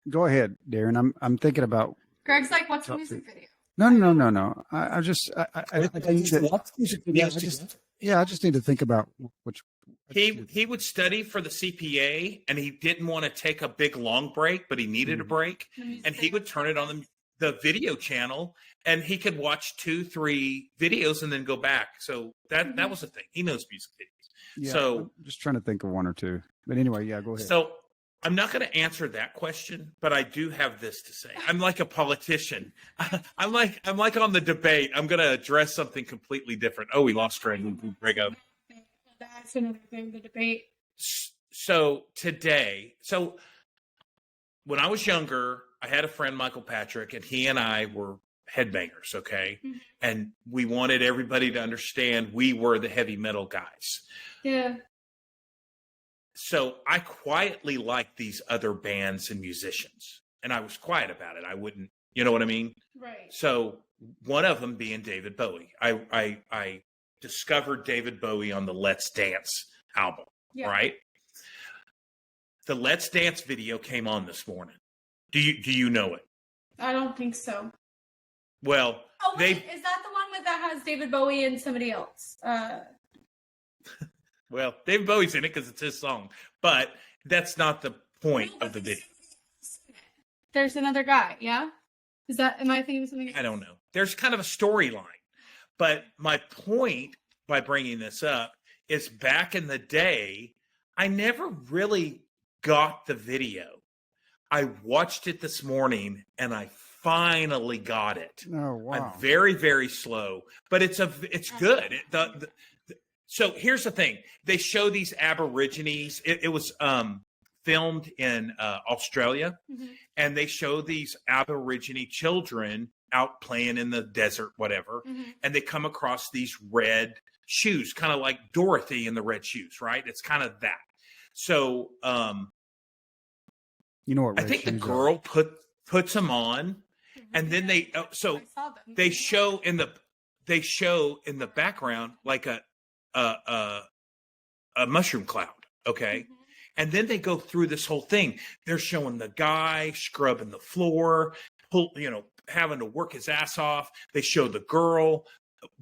Go ahead, Darren. I'm thinking about. Greg's like, what's a Top music three. video? No. I just I need to, Yeah, I just need to think about which. He would study for the CPA, and he didn't want to take a big long break, but he needed a break, and he would turn it on the video channel, and he could watch 2-3 videos and then go back. So that was the thing. He knows music videos. Yeah, So- I'm just trying to think of one or two. But anyway, yeah, go ahead. So I'm not going to answer that question, but I do have this to say. I'm like a politician. I'm like on the debate. I'm going to address something completely different. Oh, we lost Greg. Greg up. That's another thing, the debate. So when I was younger, I had a friend, Michael Patrick, and he and I were headbangers, okay? Mhm. And we wanted everybody to understand we were the heavy metal guys. Yeah. So I quietly liked these other bands and musicians, and I was quiet about it. I wouldn't, you know what I mean? Right. So one of them being David Bowie. I discovered David Bowie on the Let's Dance album, Yeah. right? The Let's Dance video came on this morning. Do you know it? I don't think so. Well, Oh, wait, they is that the one that has David Bowie and somebody else? well, David Bowie's in it because it's his song, but that's not the point of the video. There's another guy, yeah? Am I thinking of something? I don't know. There's kind of a storyline. But my point by bringing this up is back in the day, I never really got the video. I watched it this morning and I finally got it. Oh wow. I'm very, very slow, but it's good. So here's the thing. They show these Aborigines. It was filmed in Australia, Mhm. and they show these Aborigine children out playing in the desert, whatever, Mhm. and they come across these red shoes, kind of like Dorothy in the red shoes, right? It's kind of that. So You know what? I red think the shoes are. girl puts them on, and then they I saw them. they show in the background like a mushroom cloud, okay? Mhm. And then they go through this whole thing. They're showing the guy scrubbing the floor, having to work his ass off. They show the girl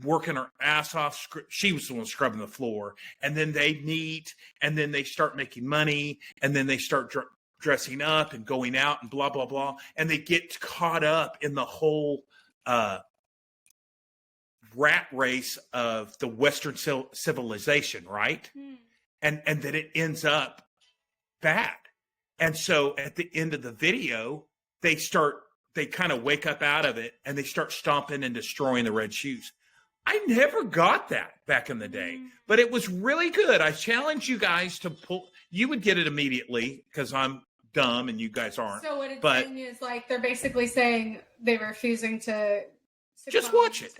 working her ass off. She was the one scrubbing the floor. And then they meet, and then they start making money, and then they start dressing up and going out and blah, blah, blah. And they get caught up in the whole rat race of the Western civilization, right? And that it ends up bad. And so at the end of the video, they kind of wake up out of it and they start stomping and destroying the red shoes. I never got that back in the day, but it was really good. I challenge you guys to pull. You would get it immediately because I'm dumb and you guys aren't. So what it's saying is like they're basically saying they were refusing to just watch it.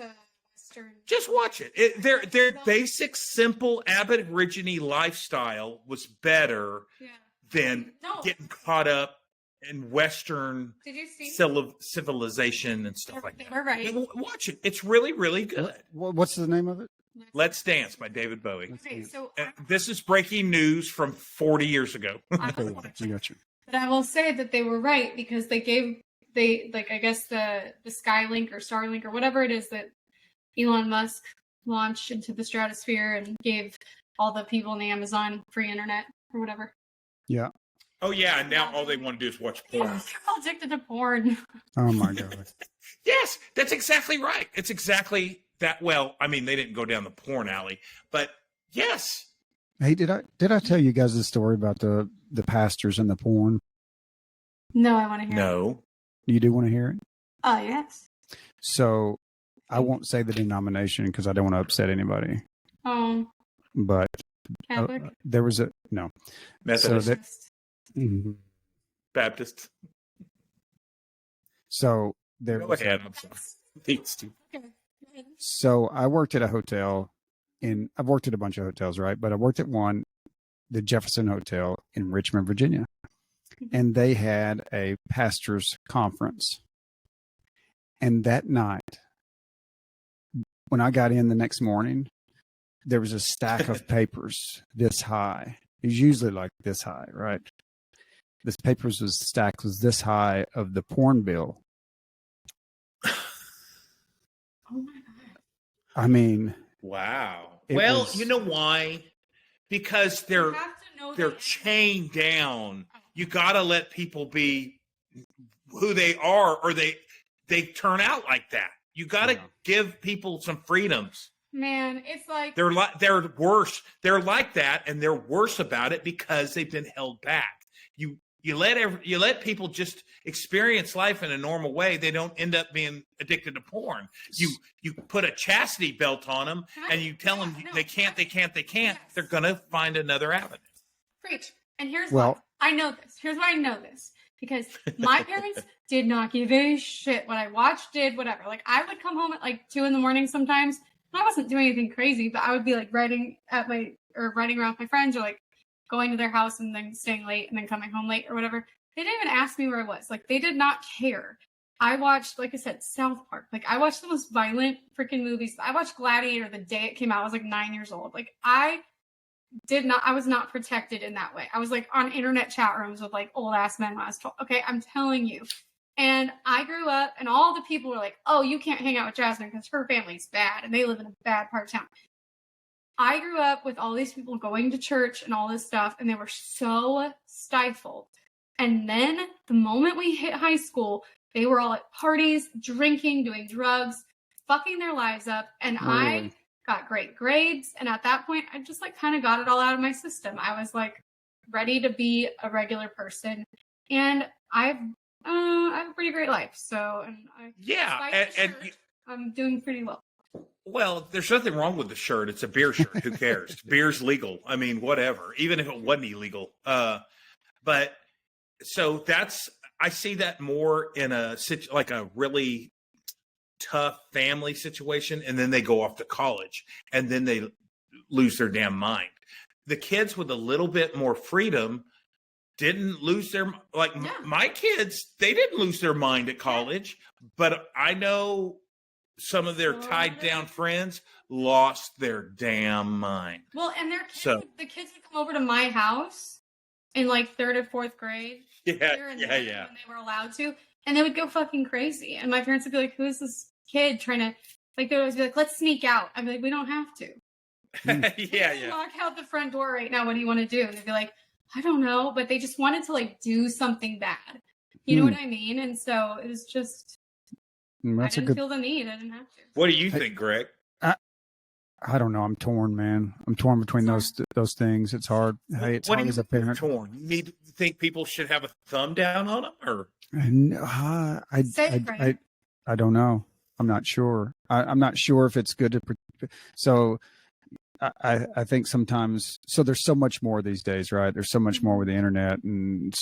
Just watch it. Their basic, simple Aborigine lifestyle was better than getting caught up in Western civilization and stuff like that. We're right. Watch it. It's really, really good. What's the name of it? Let's Dance by David Bowie. Okay, so this is breaking news from 40 years ago. But I will say that they were right because I guess the Skylink or Starlink or whatever it is that Elon Musk launched into the stratosphere and gave all the people in the Amazon free internet or whatever. Yeah. Oh yeah, and now all they want to do is watch porn. They're all addicted to porn. Oh my God. Yes, that's exactly right. It's exactly that. Well, I mean, they didn't go down the porn alley, but yes. Hey, did I tell you guys the story about the pastors and the porn? No, I want to hear it. No. You do want to hear it? Oh, yes. So I won't say the denomination because I don't want to upset anybody. But Catholic? there was no. Methodist. Baptist. So there Go was ahead. I'm sorry. Thanks, Steve. So I worked at a hotel I've worked at a bunch of hotels, right? But I worked at one, the Jefferson Hotel in Richmond, Virginia. And they had a pastors' conference. And that night, when I got in the next morning, there was a stack of papers this high. It's usually like this high, right? This papers stack was this high of the porn bill. Oh my God. I mean, wow. Well, you know why? Because they're chained down. You got to let people be who they are, or they turn out like that. You got to give people some freedoms. Man, it's like they're worse. They're like that, and they're worse about it because they've been held back. You let people just experience life in a normal way. They don't end up being addicted to porn. You put a chastity belt on them, and you tell them they can't. Yes. They're gonna find another avenue. Preach. And here's why I know this. Here's why I know this. Because my parents did not give a shit what I watched, did, whatever. Like, I would come home at like 2 a.m. sometimes. I wasn't doing anything crazy, but I would be like riding around with my friends, or like going to their house and then staying late and then coming home late or whatever. They didn't even ask me where I was. Like, they did not care. I watched, like I said, South Park. Like, I watched the most violent freaking movies. I watched Gladiator the day it came out. I was like 9 years old. Like, I was not protected in that way. I was like on internet chat rooms with like old ass men when I was 12. Okay, I'm telling you. And I grew up and all the people were like, oh, you can't hang out with Jasmine because her family's bad and they live in a bad part of town. I grew up with all these people going to church and all this stuff, and they were so stifled. And then the moment we hit high school, they were all at parties, drinking, doing drugs, fucking their lives up. And really? I got great grades. And at that point, I just like kind of got it all out of my system. I was like ready to be a regular person. And I have a pretty great life. So, I'm doing pretty well. Well, there's nothing wrong with the shirt. It's a beer shirt. Who cares? Beer's legal. I mean, whatever. Even if it wasn't illegal. But so I see that more in a really tough family situation, and then they go off to college, and then they lose their damn mind. The kids with a little bit more freedom didn't lose their my kids. They didn't lose their mind at college, but I know some of their tied down friends lost their damn mind. Well, and the kids would come over to my house in like 3rd or 4th grade. Yeah. When they were allowed to, and they would go fucking crazy. And my parents would be like, "Who is this kid trying to?" Like, they would always be like, "Let's sneak out." I'd be like, "We don't have to." Yeah. Knock out the front door right now. What do you want to do? And they'd be like, "I don't know," but they just wanted to like do something bad. You know what I mean? And so it was just. Mm, I that's a didn't good. feel the need. I didn't have to. What do you think, Greg? I don't know. I'm torn, man. I'm torn between those things. It's hard. Hey, it's What do hard you as a parent. torn? You think people should have a thumb down on them, or I don't know. I'm not sure. I'm not sure if it's good to. So I think sometimes. So there's so much more these days, right? There's so much more with the internet and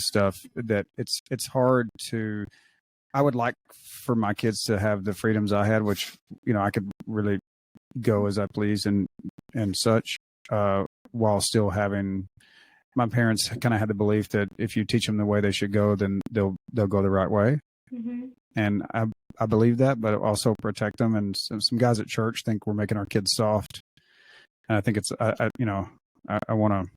stuff that it's hard to. I would like for my kids to have the freedoms I had, which I could really go as I please and such, while still having. My parents kind of had the belief that if you teach them the way they should go, then they'll go the right way. Mm-hmm. And I believe that, but also protect them. And some guys at church think we're making our kids soft, and I think it's I want to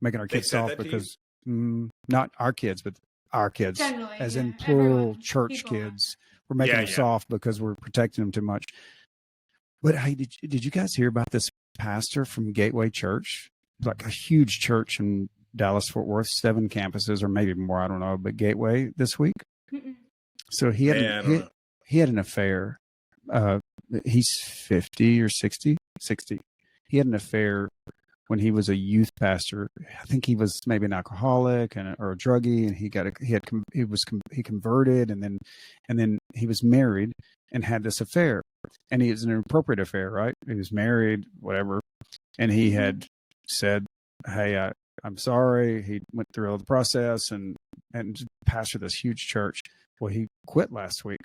making our kids soft because not our kids, but our kids, generally, as in plural, everyone, church people. kids. We're making them soft because we're protecting them too much. But hey, did you guys hear about this pastor from Gateway Church? Like a huge church in Dallas, Fort Worth, 7 campuses or maybe more, I don't know, but Gateway this week. Mm-mm. So he had an affair. He's 50 or 60. He had an affair when he was a youth pastor. I think he was maybe an alcoholic or a druggie, and he converted, and then he was married and had this affair, and he was an inappropriate affair, right? He was married, whatever, and he had said, "Hey, I'm sorry." He went through all the process and pastored this huge church. Well, he quit last week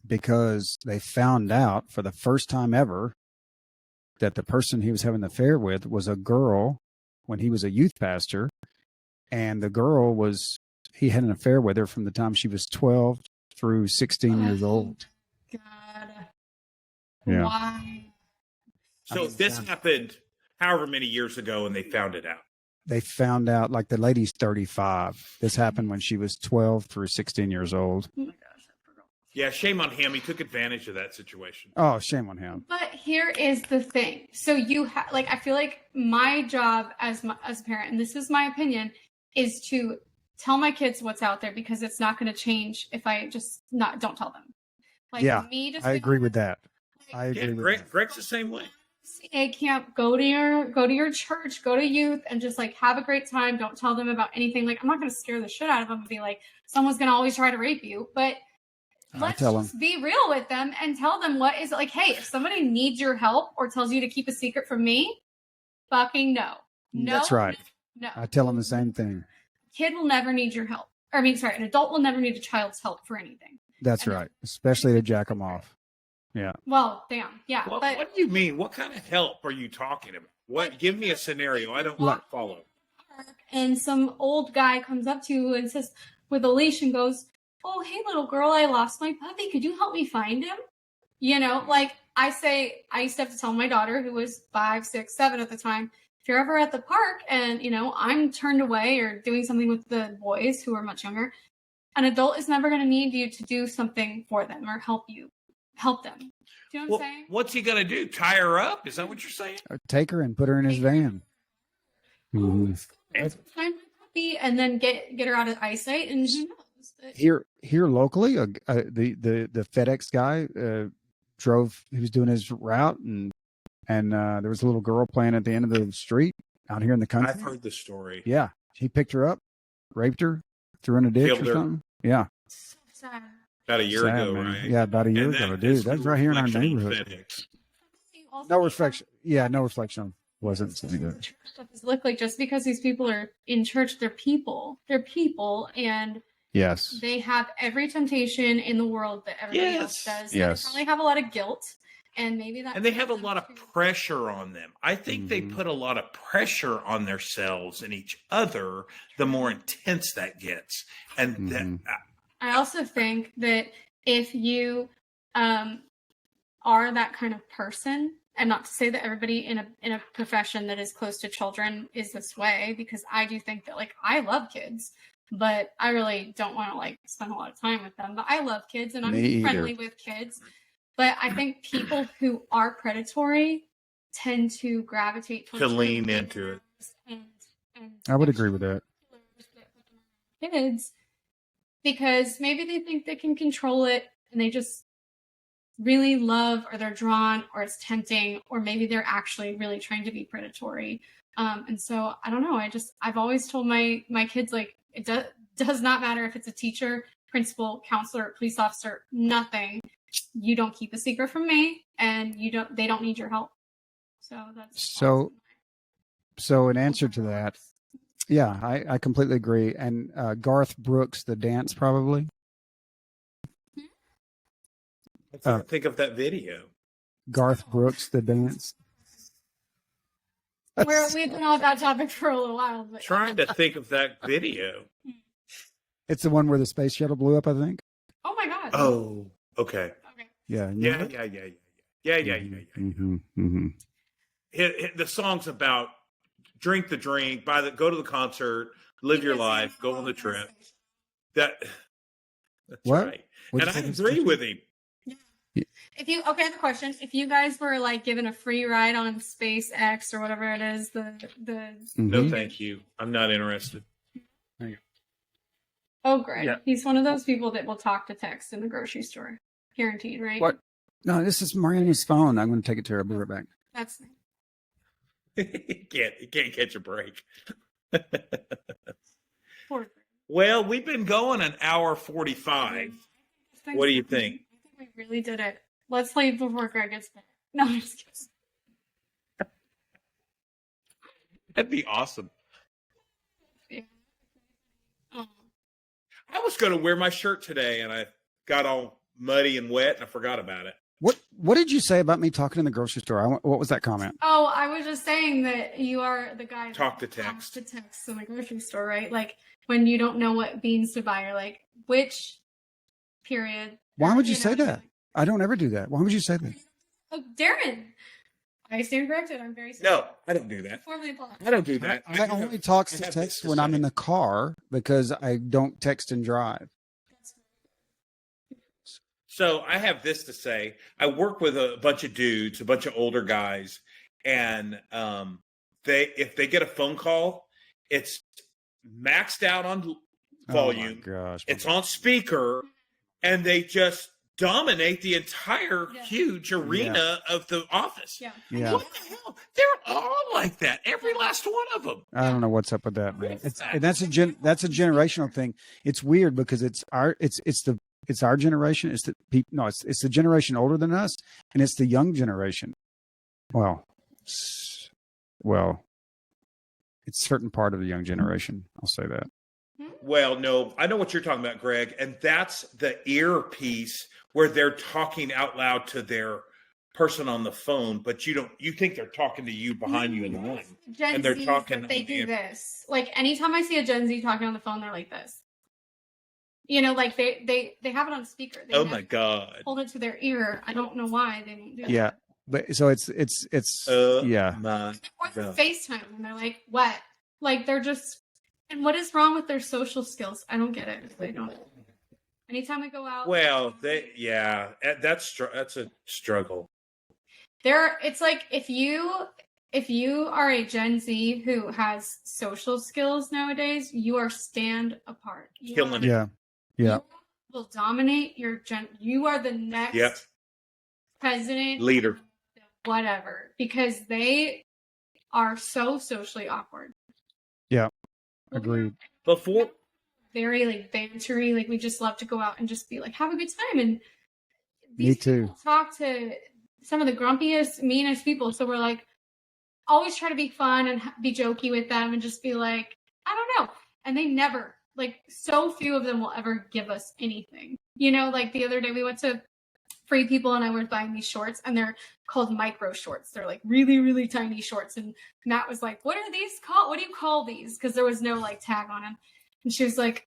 because they found out for the first time ever that the person he was having the affair with was a girl when he was a youth pastor, and the girl he had an affair with her from the time she was 12 through 16 years old. God. Yeah. Why? So this happened however many years ago, and they found it out. They found out, like, the lady's 35. This happened when she was 12 through 16 years old. Oh my gosh, I forgot. Yeah, shame on him. He took advantage of that situation. Oh, shame on him. But here is the thing. So you I feel like my job as a parent, and this is my opinion, is to tell my kids what's out there, because it's not going to change if I just don't tell them. Like, yeah, me I agree with that. I agree with that. Greg's the same way. CA camp, go to your church, go to youth, and just like have a great time. Don't tell them about anything. Like, I'm not going to scare the shit out of them and be like, someone's going to always try to rape you, but let's just be real with them and tell them what is like. Hey, if somebody needs your help or tells you to keep a secret from me, fucking no. That's right. No. I tell them the same thing. Kid will never need your help. An adult will never need a child's help for anything. That's right. Especially to jack them off. Yeah. Well, damn. Yeah. Well, but what do you mean? What kind of help are you talking about? What? Give me a scenario. I don't follow. And some old guy comes up to you and says, with a leash, and goes, "Oh, hey, little girl, I lost my puppy. Could you help me find him?" Like I used to have to tell my daughter, who was 5, 6, 7 at the time, if you're ever at the park and, I'm turned away or doing something with the boys who are much younger, an adult is never going to need you to do something for them or help them. Do you know what I'm saying? What's he going to do? Tie her up? Is that what you're saying? Or take her and put her in his van. Find my puppy and then get her out of eyesight, and who knows? Here locally, the FedEx guy drove. He was doing his route, and there was a little girl playing at the end of the street out here in the country. I've heard the story. Yeah, he picked her up, raped her, threw her in a ditch or something. Yeah. So sad. About a year ago, man. right? Yeah, about a year ago, dude. That's right here in our neighborhood. No reflection. Yeah, no reflection. Wasn't something good. Stuff is look like, just because these people are in church, they're people. They're people, and yes, they have every temptation in the world that everybody else does. Yes, they probably have a lot of guilt, and maybe that. And they have a lot of pressure on them. I think they put a lot of pressure on themselves and each other. The more intense that gets, and I also think that if you are that kind of person, and not to say that everybody in a profession that is close to children is this way, because I do think that, like, I love kids, but I really don't want to spend a lot of time with them. But I love kids, and I'm friendly with kids. But I think people who are predatory tend to gravitate towards lean into it. And I would agree with that. Kids, because maybe they think they can control it and they just really love, or they're drawn, or it's tempting, or maybe they're actually really trying to be predatory. And so I don't know. I've always told my kids, like, it does not matter if it's a teacher, principal, counselor, police officer, nothing. You don't keep a secret from me, and they don't need your help. So that's so in answer to that, yeah, I completely agree. And Garth Brooks, the dance, probably. Think of that video. Garth Brooks, the dance. We've been on that topic for a little while. But Trying to think of that video. It's the one where the space shuttle blew up, I think. Oh my god. Oh, okay. Okay. Yeah. Yeah. Mm-hmm, mm-hmm. The song's about drink the drink, go to the concert, live your life, go on the trip. That's What? right. What'd And you I say? agree with him. I have a question. If you guys were like given a free ride on SpaceX or whatever it is, the No, thank you. I'm not interested. Oh, Greg. Yeah. He's one of those people that will talk to text in the grocery store. Guaranteed, right? What? No, this is Mariana's phone. I'm going to take it to her. I'll be right back. That's You can't catch a break. poor. Well, we've been going an hour 45. What do you think? I think we really did it. Let's leave before Greg gets back. No, I'm just kidding. That'd be awesome. Yeah. Oh. I was going to wear my shirt today, and I got all muddy and wet, and I forgot about it. What did you say about me talking in the grocery store? What was that comment? Oh, I was just saying that you are the guy that Talk to text. talks to text in the grocery store, right? Like when you don't know what beans to buy, you're like, which period? Why would you say know, that? I don't ever do that. Why would you say that? Oh, Darren. I stand corrected. I'm very sorry. No, I don't do that. Formally apologize. I don't do that. I only talk to text when I'm in the car because I don't text and drive. So I have this to say. I work with a bunch of dudes, a bunch of older guys, and if they get a phone call, it's maxed out on volume. Oh my gosh. It's on speaker, and they just dominate the entire huge arena of the office. Yeah. Yeah. What the hell? They're all like that. Every last one of them. I don't know what's up with that, man. That's a generational thing. It's weird because it's our generation. It's the generation older than us, and it's the young generation. Well, it's a certain part of the young generation. I'll say that. Well, no, I know what you're talking about, Greg, and that's the earpiece where they're talking out loud to their person on the phone, but you think they're talking to you behind you in the line. Gen And they're Zs, talking they on do the- this. Like anytime I see a Gen Z talking on the phone, they're like this. You know, like they have it on speaker. They Oh never my God. hold it to their ear. I don't know why they don't do Yeah, that. but so it's yeah. My Or the God. FaceTime and they're like, what? Like they're just. And what is wrong with their social skills? I don't get it. They don't. Anytime we go out, Well, that's a struggle. it's like if you are a Gen Z who has social skills nowadays, you are stand apart. Killing it. Yeah. Yeah. You will dominate your gen. You are the next Yep. president, Leader. whatever, because they are so socially awkward. Yeah. Agreed. Before Very like bantery, like we just love to go out and just be like, have a good time. And Me these too. people talk to some of the grumpiest, meanest people. So we're like, always try to be fun and be jokey with them and just be like, I don't know. And they never, like, so few of them will ever give us anything. You know, like the other day we went to Free People and I was buying these shorts and they're called micro shorts. They're like really, really tiny shorts. And Matt was like, what are these called? What do you call these? Because there was no like tag on them. And she was like,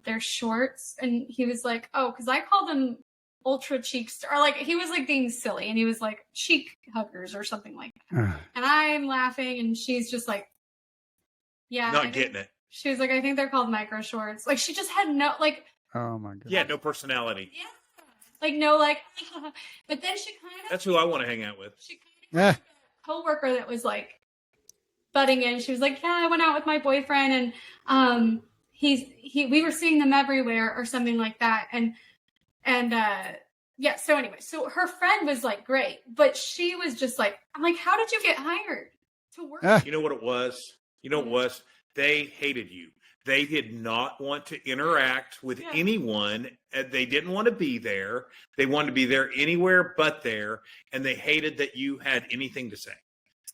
they're shorts. And he was like, oh, because I call them ultra cheeks. Or like, he was like being silly. And he was like, cheek huggers or something like that. And I'm laughing and she's just like, yeah. not getting it. She was like, I think they're called micro shorts. Like she just had no, like, Oh my god. Yeah, no personality. yeah. Like, no, like, but then she kind of. That's who I want to hang out with. She kind of Yeah. had a coworker that was like butting in. She was like, yeah, I went out with my boyfriend and we were seeing them everywhere or something like that. And yeah, so anyway, so her friend was like great, but she was just like, I'm like, how did you get hired to work? You know what it was? You know what it was? They hated you. They did not want to interact with anyone. They didn't want to be there. They wanted to be there anywhere but there. And they hated that you had anything to say.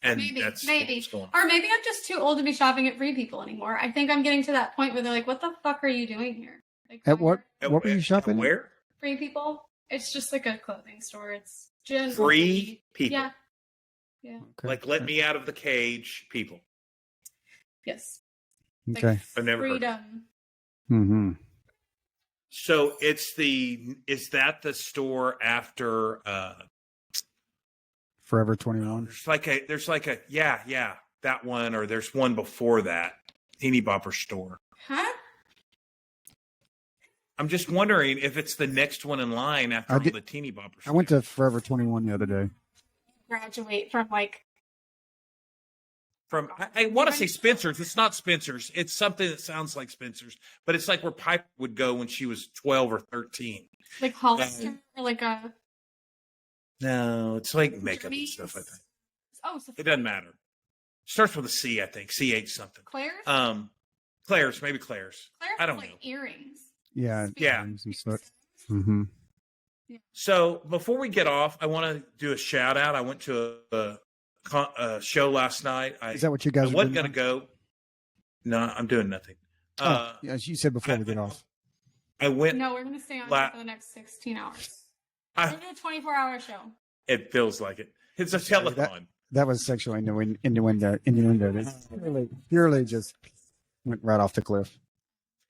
And maybe. Or maybe I'm just too old to be shopping at Free People anymore. I think I'm getting to that point where they're like, what the fuck are you doing here? Like, At what were you shopping at? Where? Free People. It's just like a clothing store. It's Gen Free People. Yeah. Yeah. Okay. Like, let me out of the cage, people. Yes. Okay. Like I've never heard. freedom. Mm-hmm. So is that the store after Forever 21. there's like a that one, or there's one before that, Teeny Bopper store. Huh? I'm just wondering if it's the next one in line after the Teeny Bopper store. I went to Forever 21 the other day. Graduate from like I want to say Spencer's. It's not Spencer's. It's something that sounds like Spencer's, but it's like where Piper would go when she was 12 or 13. like Hollister or like a No, it's like makeup and stuff, I think. Oh, It doesn't matter. Starts with a C, I think. CH something. Claire's? Claire's, maybe Claire's. Claire's I don't like know. earrings. Yeah. Yeah. Mm-hmm. So before we get off, I want to do a shout out. I went to a show last night. Is that what you guys I are wasn't doing? going to go. No, I'm doing nothing. As you said before we get off. I went. No, we're going to stay on for the next 16 hours. We're going to do a 24-hour show. It feels like it. It's a telethon. That was sexual innuendo. That's purely just went right off the cliff.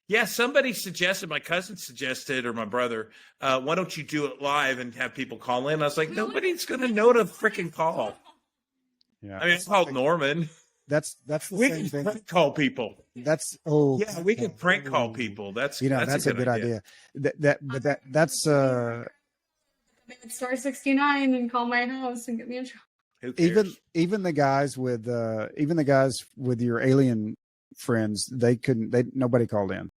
Yeah, somebody suggested, my cousin suggested, or my brother, why don't you do it live and have people call in? I was like, nobody's going to know to freaking call. Yeah. I mean, it's called Norman. That's the We same can thing. prank call people. That's Yeah, we can prank call people. That's a good idea. That's Star 69 and call my house and get me in trouble. Who cares? even the guys with your alien friends, nobody called in.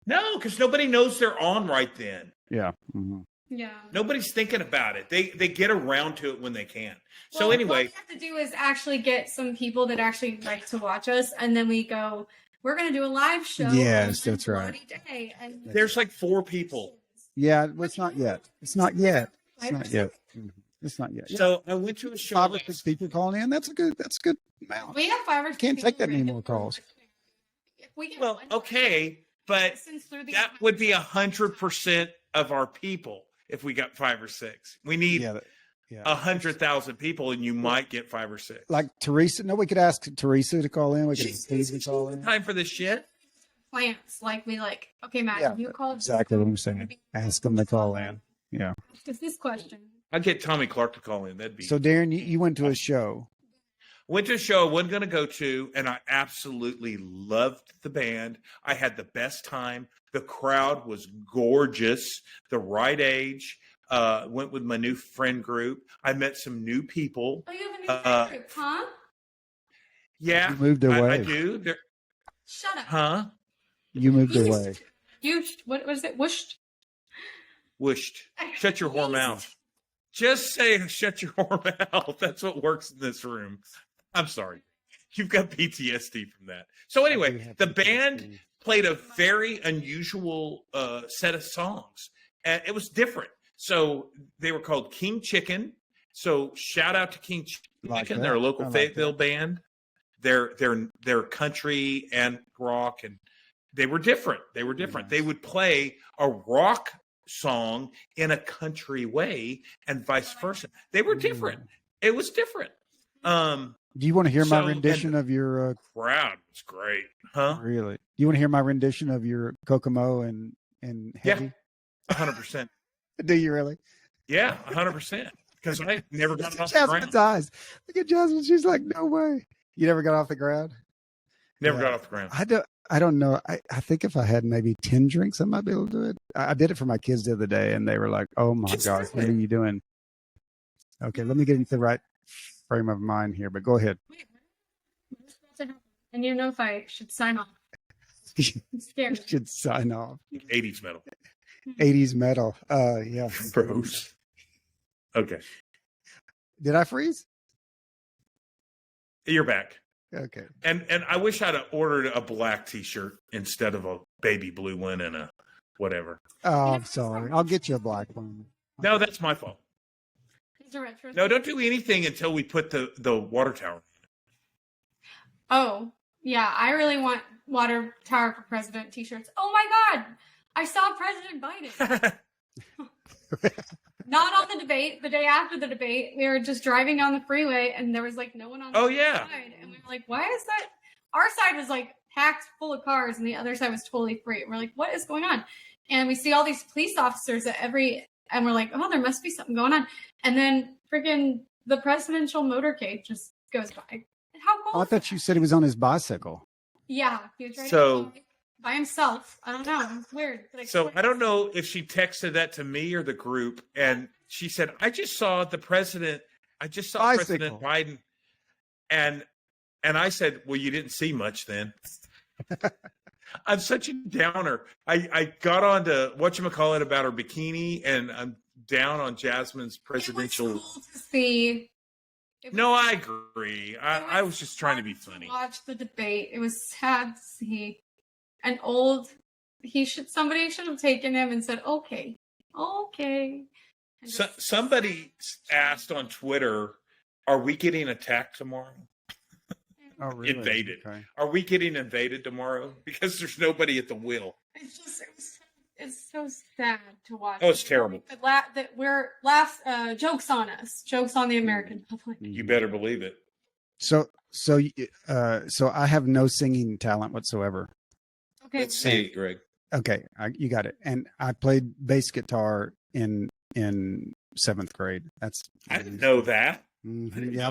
No, because nobody knows they're on right then. Yeah. Mm-hmm. Yeah. Nobody's thinking about it. They get around to it when they can. So Well, anyway, what we have to do is actually get some people that actually like to watch us, and then we go, we're going to do a live show. Yes, on that's right. Day, and there's like 4 people. Yeah, it's not yet. It's not yet. Mhm. It's not yet. So I went to a show. 5 or 6 people calling in. That's a good amount. we have 5 or 6 Can't take that people many right more now. calls. If we get Well, one okay, but listens through the that would be 100% of our people if we got 5 or 6. We need Yeah. 100,000 people, and you might get 5 or 6. Like Teresa. No, we could ask Teresa to call in. We could ask Steve to call in. Time for this shit. plants. Like we like, okay, Matt, Yeah, you called exactly what I'm saying. Ask them to call in. Yeah. Just this question. I'd get Tommy Clark to call in. That'd be. So Darren, you went to a show. Went to a show I wasn't going to go to, and I absolutely loved the band. I had the best time. The crowd was gorgeous, the right age. Went with my new friend group. I met some new people. Oh, you have a new friend group, huh? Yeah, You moved away. I do. Shut up. Huh? You moved away. You what was it? Whooshed. Whooshed. Shut your whore mouth. Just say shut your whore mouth. That's what works in this room. I'm sorry. You've got PTSD from that. So anyway, the band played a very unusual set of songs. And it was different. So they were called King Chicken. So shout out to King Chicken. Like They're a local Fayetteville band. They're country and rock, and they were different. They would play a rock song in a country way and vice versa. They were different. It was different. Do you want to hear my rendition of your crowd? It's great, huh? Really? Do you want to hear my rendition of your Kokomo and Heavy? Yeah, 100%. Do you really? Yeah, 100%. Because I never got it off the Jasmine's ground. eyes. Look at Jasmine. She's like, no way. You never got off the ground? Never Yeah. got off the ground. I don't know. I think if I had maybe 10 drinks, I might be able to do it. I did it for my kids the other day, and they were like, oh, my Just gosh, do what it. are you doing? Okay, let me get into the right frame of mind here, but go ahead. Wait, what's about to happen? And you know if I should sign off. I'm scared. should sign off. 80s metal. 80s metal. Yeah. Gross. Okay. Did I freeze? You're back. Okay. And I wish I'd have ordered a black T-shirt instead of a baby blue one and a whatever. Oh, I'm sorry. I'll get you a black one. No, that's my fault. It's a retro. No, don't do anything until we put the water tower. Oh, yeah. I really want Water Tower for President t-shirts. Oh my God. I saw President Biden. Not on the debate. The day after the debate, we were just driving down the freeway and there was like no one on the Oh, other yeah. side. And we were like, why is that? Our side was like packed full of cars and the other side was totally free. And we're like, what is going on? And we see all these police officers and we're like, oh, there must be something going on. And then freaking the presidential motorcade just goes by. How cool Oh, I is that? thought you said he was on his bicycle. Yeah, he was riding So- by himself. I don't know. It's weird. But So I don't know if she texted that to me or the group, and she said, "I just saw the president. I just saw Bicycle. President Biden," and I said, "Well, you didn't see much then." I'm such a downer. I got on to whatchamacallit about her bikini, and I'm down on Jasmine's presidential. It was cool to see. No, I agree. I was just trying to be funny. Watch the debate. It was sad to see an somebody should have taken him and said, okay. And just- Somebody asked on Twitter, "Are we getting attacked tomorrow? Oh, really? Invaded. Okay. Are we getting invaded tomorrow? Because there's nobody at the wheel." It's so sad to watch. Oh, it's terrible. That we're jokes on us, jokes on the American public. You better believe it. So I have no singing talent whatsoever. Okay, Let's see, Greg. Okay, you got it. And I played bass guitar in 7th grade. That's I didn't know that. Mhm. Yeah,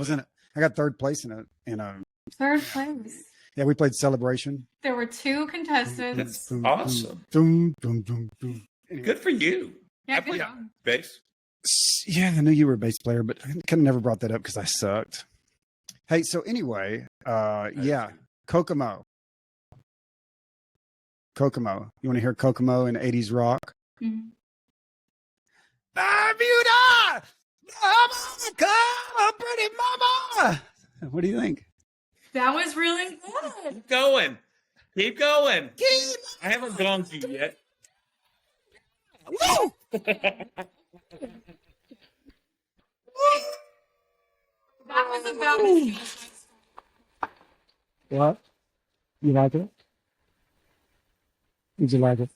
I got 3rd place in a. third place. Yeah, we played Celebration. There were 2 contestants. That's awesome. Dum, dum, dum, dum. Anyway. Good for you. Yeah, I good played job. bass. Yeah, I knew you were a bass player, but I kind of never brought that up because I sucked. Hey, so anyway, yeah, Kokomo. Kokomo. You want to hear Kokomo in 80s rock? Mhm. Bermuda! Mama, come, pretty mama! What do you think? That was really good. Keep going. Keep going. I haven't gone to you yet. Woo! That was about as What? You like it? Did you like it?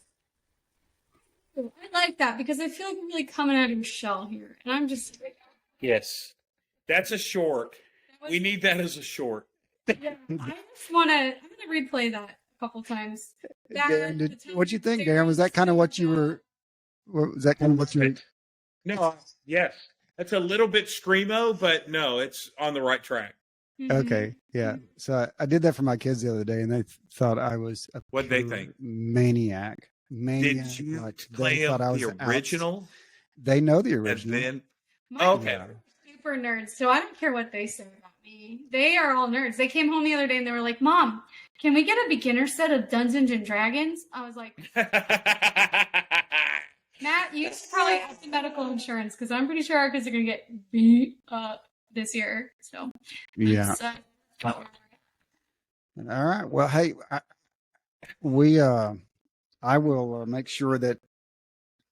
I like that because I feel like I'm really coming out of your shell here. And I'm just Yes. That's a short. that We was- need that as a short. yeah, I just wanna I'm gonna replay that a couple times. Darren, what'd you think, Darren? Was that kind of what you were? Was that kind of what you were? No. Yes. That's a little bit screamo, but no, it's on the right track. Mhm. Okay, yeah. So I did that for my kids the other day, and they thought I was a What'd they pure think? Maniac. Did you like, they play thought I was the original? They know the And original. then, My okay. kids are super nerds, so I don't care what they say about me. They are all nerds. They came home the other day and they were like, "Mom, can we get a beginner set of Dungeons and Dragons?" I was like, "Matt, you should probably have some medical insurance because I'm pretty sure our kids are gonna get beat up this year." So Yeah. it's, All right. Well, hey, I will make sure that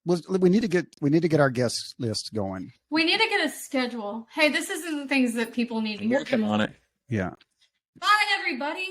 we need to get our guest list going. we need to get a schedule. Hey, this is the things that people need to hear. Working on it. Yeah. Bye, everybody.